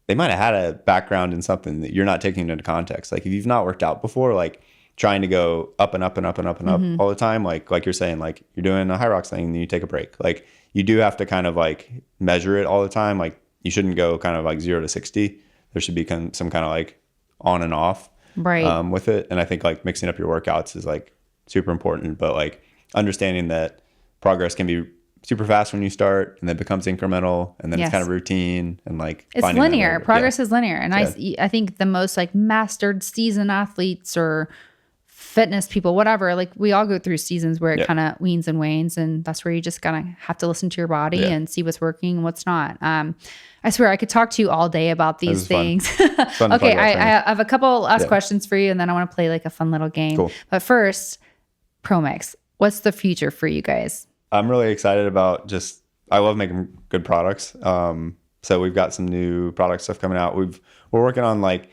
S1: they might've had a background in something that you're not taking into context. Like if you've not worked out before, like trying to go up and up and up and up and up all the time, like you're saying, like you're doing a High Rocks thing and then you take a break. Like you do have to kind of like measure it all the time. Like you shouldn't go kind of like 0 to 60. There should be some kind of like on and off with it. And I think like mixing up your workouts is like super important, but like understanding that progress can be super fast when you start and then becomes incremental and then it's kind of routine and like
S2: it's linear. Progress is linear. And I think the most like mastered seasoned athletes or fitness people, whatever, like we all go through seasons where it kind of weans and wanes, and that's where you just kind of have to listen to your body and see what's working and what's not. I swear I could talk to you all day about these things. Fun okay, I have a couple last questions for you, and then I want to play like a fun little game. Cool. But first, Promix, what's the future for you guys?
S1: I'm really excited about I love making good products. So we've got some new product stuff coming out. We're working on like,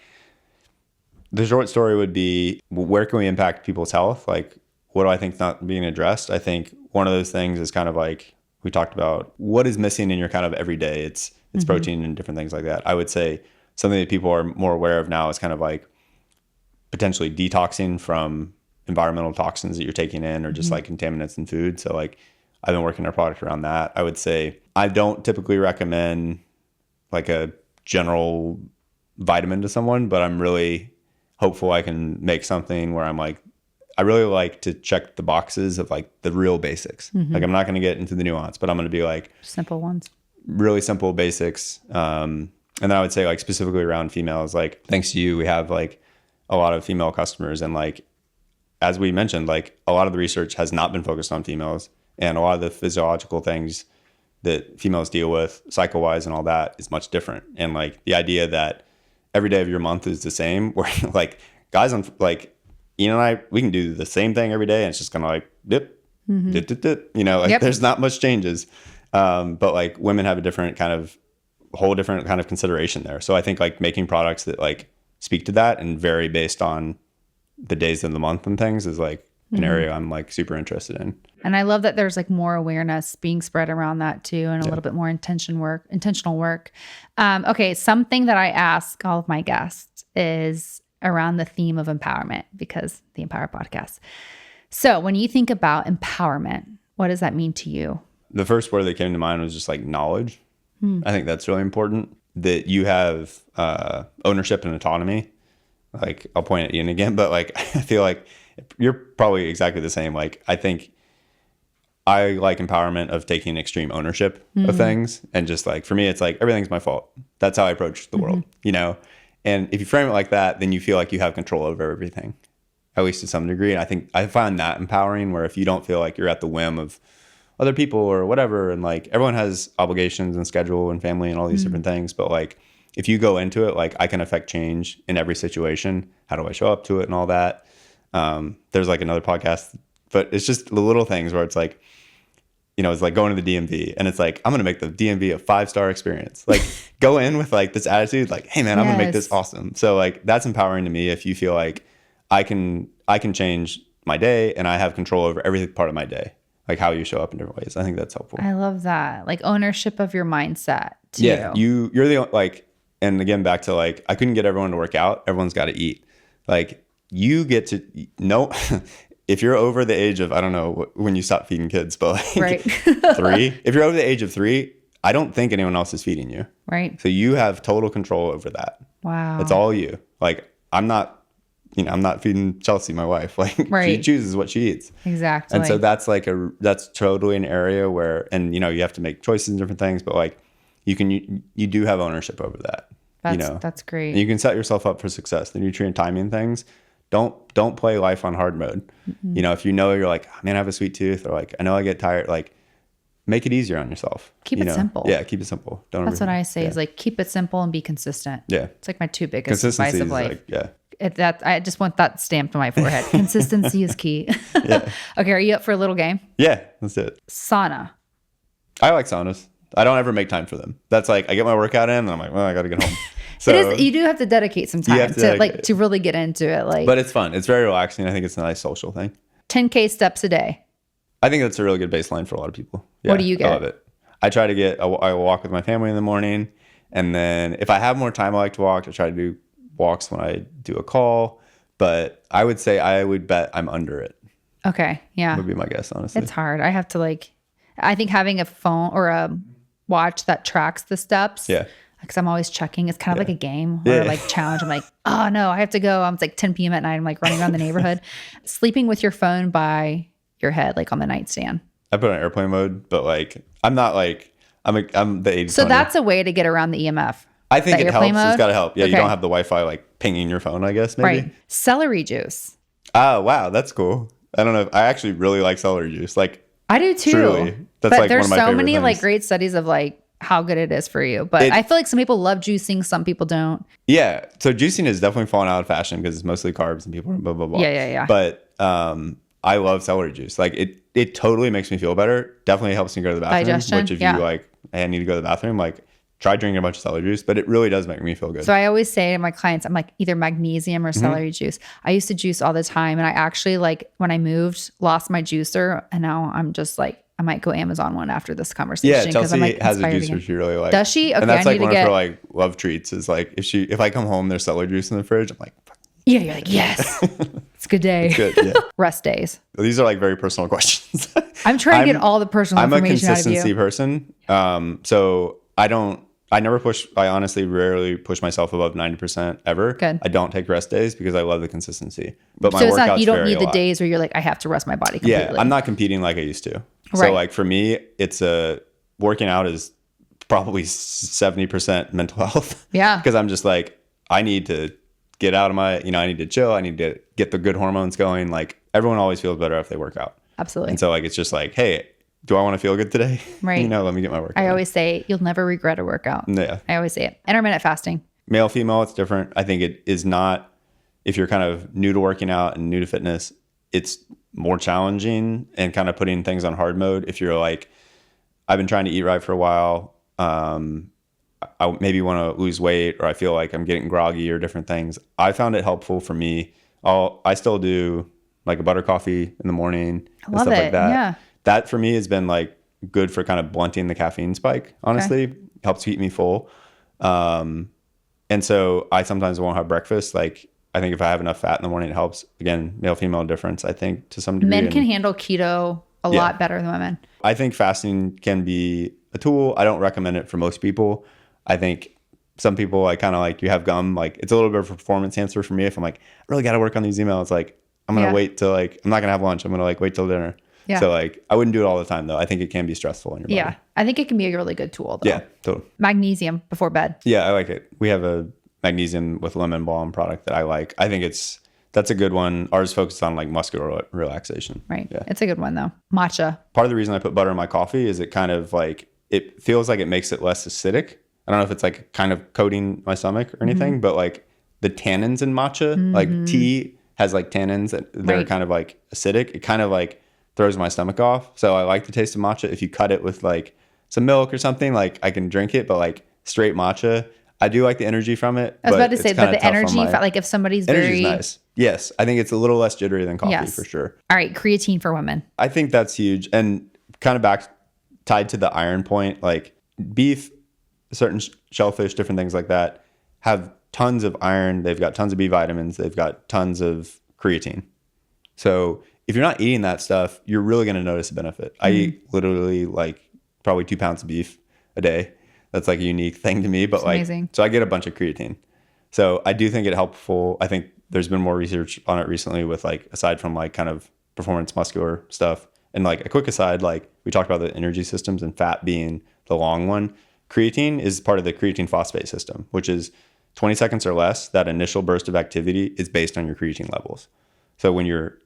S1: the short story would be, where can we impact people's health? Like, what do I think is not being addressed? I think one of those things is kind of like, we talked about what is missing in your kind of everyday. It's protein and different things like that. I would say something that people are more aware of now is kind of like potentially detoxing from environmental toxins that you're taking in, or just like contaminants in food. So like, I've been working our product around that. I would say I don't typically recommend like a general vitamin to someone, but I'm really hopeful I can make something where I'm like, I really like to check the boxes of like the real basics. Like I'm not going to get into the nuance, but I'm going to be like
S2: simple ones,
S1: really simple basics. And then I would say like specifically around females, like thanks to you, we have like a lot of female customers. And like, as we mentioned, like a lot of the research has not been focused on females, and a lot of the physiological things that females deal with cycle wise and all that is much different. And like the idea that every day of your month is the same, where like guys on like Ian and I, we can do the same thing every day and it's just kind of like dip, dip, dip, dip, you know, like there's not much changes. But like women have a different kind of whole different kind of consideration there. So I think like making products that like speak to that and vary based on the days of the month and things is like an area I'm like super interested in.
S2: And I love that there's like more awareness being spread around that too, and a little bit more intentional work. Okay. Something that I ask all of my guests is around the theme of empowerment, because the Empower podcast. So when you think about empowerment, what does that mean to you?
S1: The first word that came to mind was just like knowledge. I think that's really important, that you have ownership and autonomy. Like I'll point at Ian again, but like I feel like you're probably exactly the same. Like I think I like empowerment of taking extreme ownership of things, and just like for me it's like everything's my fault. That's how I approach the world, you know? And if you frame it like that, then you feel like you have control over everything, at least to some degree. And I think I find that empowering, where if you don't feel like you're at the whim of other people or whatever, and like everyone has obligations and schedule and family and all these different things, but like if you go into it like I can affect change in every situation, how do I show up to it and all that. There's like another podcast, but it's just the little things where it's like, you know, it's like going to the DMV and it's like, I'm going to make the DMV a 5-star experience. Like go in with like this attitude, like, hey man, I'm going to make this awesome. So like, that's empowering to me. If you feel like I can change my day and I have control over every part of my day, like how you show up in different ways. I think that's helpful.
S2: I love that. Like ownership of your mindset too.
S1: Yeah. You're the, like, and again, back to like, I couldn't get everyone to work out. Everyone's got to eat. Like you get to know, if you're over the age of, I don't know when you stop feeding kids, but like 3, if you're over the age of 3, I don't think anyone else is feeding you.
S2: Right.
S1: So you have total control over that.
S2: Wow.
S1: It's all you. Like I'm not feeding Chelsea, my wife. Like she chooses what she eats.
S2: Exactly.
S1: And so that's like that's totally an area where, and you know, you have to make choices and different things, but like you do have ownership over that.
S2: That's great.
S1: And you can set yourself up for success. The nutrient timing things. Don't play life on hard mode. You know, if you know you're like, oh, man, I have a sweet tooth, or like I know I get tired, like make it on yourself.
S2: Keep it simple.
S1: Yeah, keep it simple.
S2: That's what I say is like keep it simple and be consistent.
S1: Yeah.
S2: It's like my 2 biggest advice of life.
S1: Like,
S2: I just want that stamped on my forehead. Consistency is key. Okay, are you up for a little game?
S1: Yeah, let's do it.
S2: Sauna.
S1: I like saunas. I don't ever make time for them. That's like I get my workout in and I'm like, well, I got to get home. So
S2: it is, you do have to dedicate some time to really get into it. Like,
S1: but it's fun. It's very relaxing. I think it's a nice social thing.
S2: 10K steps a day.
S1: I think that's a really good baseline for a lot of people. Yeah,
S2: what do you get?
S1: I love it. I try to get, I walk with my family in the morning. And then if I have more time, I like to walk. I try to do walks when I do a call. But I would say I would bet I'm under it.
S2: Okay. Yeah.
S1: Would be my guess, honestly.
S2: It's hard. I have to I think having a phone or a watch that tracks the steps.
S1: Yeah.
S2: Because I'm always checking. It's kind of like a game or like challenge. I'm like, oh no, I have to go. It's like 10 p.m. at night. I'm like running around the neighborhood. Sleeping with your phone by your head, like on the nightstand.
S1: I put it on airplane mode, but like, I'm not like, I'm the 80s.
S2: So that's a way to get around the EMF.
S1: I think it helps.
S2: Mode?
S1: It's got to help. Yeah,
S2: okay.
S1: You don't have the Wi-Fi like pinging your phone, I guess, maybe.
S2: Right. Celery juice.
S1: Oh, wow. That's cool. I don't know. I actually really like celery juice. Like,
S2: I do too.
S1: Truly. That's
S2: but
S1: like
S2: there's
S1: one of my
S2: so
S1: favorite
S2: many
S1: things.
S2: like great studies of like how good it is for you. But I feel like some people love juicing, some people don't.
S1: Yeah. So juicing is definitely fallen out of fashion because it's mostly carbs and people are blah, blah, blah.
S2: Yeah.
S1: But I love celery juice. Like it totally makes me feel better. Definitely helps me go to the bathroom.
S2: Digestion,
S1: which if you like, hey, I need to go to the bathroom, like try drinking a bunch of celery juice, but it really does make me feel good.
S2: So I always say to my clients, I'm like either magnesium or celery juice. I used to juice all the time. And I actually like when I moved, lost my juicer. And now I'm just like, I might go Amazon one after this conversation.
S1: Yeah, Chelsea
S2: like
S1: has a juicer she really likes.
S2: Does she? Okay,
S1: and that's
S2: I
S1: like
S2: need
S1: one
S2: to
S1: of her like love treats is like if I come home, there's celery juice in the fridge. I'm like,
S2: yeah, you're like, yes, it's a good day.
S1: It's good, yeah.
S2: Rest days.
S1: These are like very personal questions.
S2: I'm trying to get all the personal information out of you.
S1: I'm a consistency person. So I don't I honestly rarely push myself above 90% ever.
S2: Good.
S1: I don't take rest days because I love the consistency. But my
S2: So it's not,
S1: workouts
S2: you don't
S1: vary
S2: need
S1: a
S2: the
S1: lot.
S2: days where you're like, I have to rest my body completely.
S1: Yeah, I'm not competing like I used to. So
S2: Right.
S1: like for me, it's working out is probably 70% mental health.
S2: Yeah.
S1: Because I'm just like, I need to get out of I need to chill. I need to get the good hormones going. Like everyone always feels better if they work out.
S2: Absolutely.
S1: And so like, it's just like, hey, do I want to feel good today?
S2: Right.
S1: Let me get my workout.
S2: I always say, you'll never regret a workout.
S1: Yeah.
S2: I always say it. Intermittent fasting.
S1: Male, female, it's different. I think it is not, if you're kind of new to working out and new to fitness, it's more challenging and kind of putting things on hard mode. If you're like, I've been trying to eat right for a while, I maybe want to lose weight, or I feel like I'm getting groggy or different things. I found it helpful for me. I still do like a butter coffee in the morning and
S2: love
S1: stuff
S2: it.
S1: like that.
S2: Yeah.
S1: That for me has been like good for kind of blunting the caffeine spike, honestly. Helps keep me full. And so I sometimes won't have breakfast. Like I think if I have enough fat in the morning, it helps. Again, male, female difference, I think to some degree.
S2: Men can handle keto a lot better than women.
S1: I think fasting can be a tool. I don't recommend it for most people. I think some people, I kind of like, you have gum, like it's a little bit of a performance answer for me. If I'm like, I really got to work on these emails, like I'm going to wait till like, I'm not going to have lunch. I'm going to like wait till dinner.
S2: Yeah.
S1: So like, I wouldn't do it all the time though. I think it can be stressful in your body.
S2: Yeah. I think it can be a really good tool though.
S1: Yeah, totally.
S2: Magnesium before bed.
S1: Yeah, I like it. We have a magnesium with lemon balm product that I like. I think that's a good one. Ours focuses on like muscular relaxation.
S2: Right.
S1: Yeah.
S2: It's a good one though. Matcha.
S1: Part of the reason I put butter in my coffee is it kind of like, it feels like it makes it less acidic. I don't know if it's like kind of coating my stomach or anything, but like the tannins in matcha, like tea has like tannins that they're kind of like acidic. It kind of like throws my stomach off. So I like the taste of matcha. If you cut it with like some milk or something, like I can drink it, but like straight matcha, I do like the energy from it.
S2: I was about to say, but the energy, like if somebody's
S1: energy's
S2: very
S1: nice. Yes, I think it's a little less jittery than coffee for sure.
S2: All right, creatine for women.
S1: I think that's huge, and kind of tied to the iron point. Like beef, certain shellfish, different things like that have tons of iron. They've got tons of B vitamins. They've got tons of creatine. So if you're not eating that stuff, you're really going to notice a benefit. I eat literally like probably 2 pounds of beef a day. That's like a unique thing to me, but like,
S2: amazing.
S1: So I get a bunch of creatine. So I do think it helpful. I think there's been more research on it recently with like, aside from like kind of performance muscular stuff, and like a quick aside, like we talked about the energy systems and fat being the long one. Creatine is part of the creatine phosphate system, which is 20 seconds or less. That initial burst of activity is based on your creatine levels. So when you're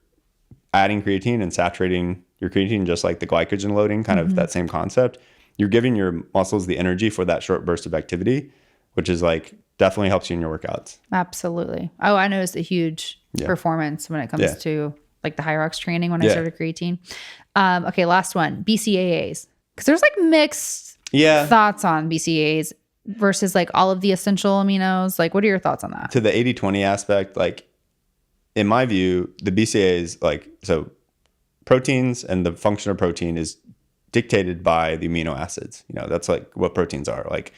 S1: adding creatine and saturating your creatine, just like the glycogen loading, kind of that same concept, you're giving your muscles the energy for that short burst of activity, which is like definitely helps you in your workouts.
S2: Absolutely. Oh, I noticed a huge performance when it comes to like the Hyrox training when I started creatine. Okay, last one, BCAAs. Because there's like mixed thoughts on BCAAs versus like all of the essential aminos. Like, what are your thoughts on that?
S1: To the 80-20 aspect, like in my view, the BCAAs, like, so proteins and the function of protein is dictated by the amino acids. That's like what proteins are. Like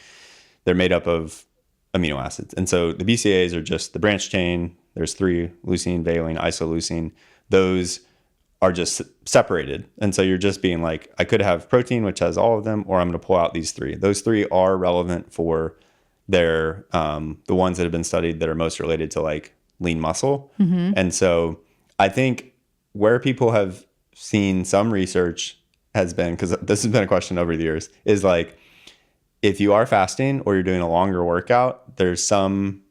S1: they're made up of amino acids. And so the BCAAs are just the branch chain. There's 3: leucine, valine, isoleucine. Those are just separated. And so you're just being like, I could have protein, which has all of them, or I'm going to pull out these 3. Those 3 are relevant for their, the ones that have been studied that are most related to like lean muscle. And so I think where people have seen some research has been, because this has been a question over the years, is like, if you are fasting or you're doing a longer workout, there's some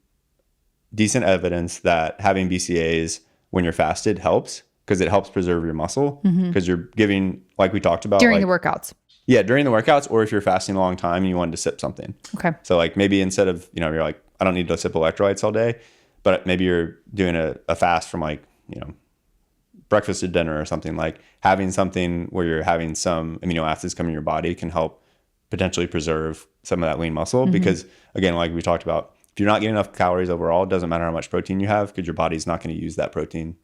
S1: decent evidence that having BCAAs when you're fasted helps, because it helps preserve your muscle, because you're giving, like we talked about,
S2: During
S1: like,
S2: the workouts.
S1: Yeah, during the workouts, or if you're fasting a long time and you wanted to sip something.
S2: Okay.
S1: So like maybe instead of, you're like, I don't need to sip electrolytes all day, but maybe you're doing a fast from like, breakfast to dinner or something, like having something where you're having some amino acids come in your body can help potentially preserve some of that lean muscle. Because again, like we talked about, if you're not getting enough calories overall, it doesn't matter how much protein you have, because your body's not going to use that protein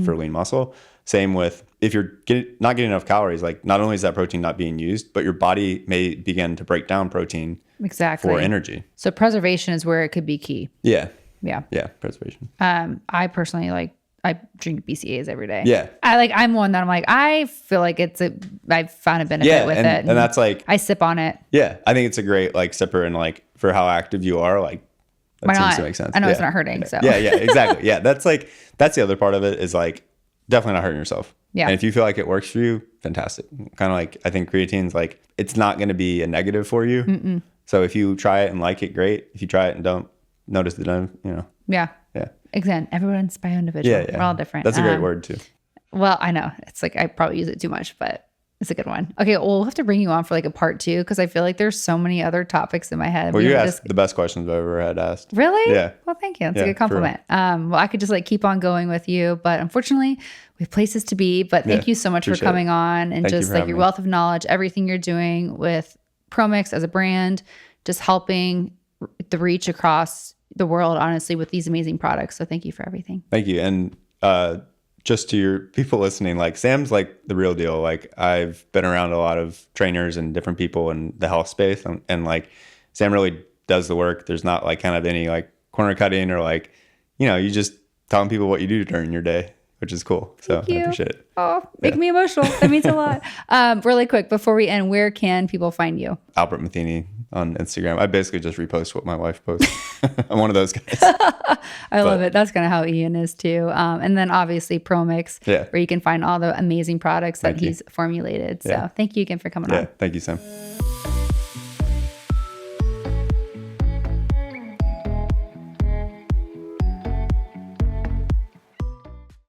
S1: for lean muscle. Same with if you're not getting enough calories, like not only is that protein not being used, but your body may begin to break down protein for energy.
S2: So preservation is where it could be key.
S1: Yeah.
S2: Yeah.
S1: Yeah. Preservation.
S2: I personally I drink BCAAs every day.
S1: Yeah.
S2: I'm one that I'm like, I feel like I've found a benefit with it.
S1: And that's like,
S2: I sip on it.
S1: yeah, I think it's a great like sipper, and like for how active you are, like that
S2: Why
S1: seems
S2: not?
S1: to make sense.
S2: I know
S1: Yeah.
S2: it's not hurting.
S1: Yeah.
S2: So
S1: yeah, exactly. Yeah. That's the other part of it is like definitely not hurting yourself.
S2: Yeah.
S1: And if you feel like it works for you, fantastic. Kind of like, I think creatine's like, it's not going to be a negative for you.
S2: Mm-mm.
S1: So if you try it and like it, great. If you try it and don't, notice the done,
S2: Yeah.
S1: Yeah.
S2: Again, everyone's bio individual.
S1: Yeah.
S2: We're all different.
S1: That's a great word too.
S2: Well, I know it's like, I probably use it too much, but it's a good one. Okay. Well, we'll have to bring you on for like a part 2, because I feel like there's so many other topics in my head.
S1: Well, you asked the best questions I've ever had asked.
S2: Really?
S1: Yeah.
S2: Well, thank you. That's a good compliment. Well, I could just like keep on going with you, but unfortunately we have places to be, but thank you so much for coming on and just like your wealth of knowledge, everything you're doing with Promix as a brand, just helping the reach across the world, honestly, with these amazing products. So thank you for everything.
S1: Thank you. And just to your people listening, like Sam's like the real deal. Like I've been around a lot of trainers and different people in the health space, and like Sam really does the work. There's not like kind of any like corner cutting or like, you just telling people what you do during your day, which is cool. So I appreciate it.
S2: Oh, make me emotional. That means a lot. Really quick, before we end, where can people find you?
S1: Albert Matheny on Instagram. I basically just repost what my wife posts. I'm one of those guys.
S2: I love it. That's kind of how Ian is too. And then obviously Promix, where you can find all the amazing products that he's formulated. So thank you again for coming on.
S1: Thank you, Sam.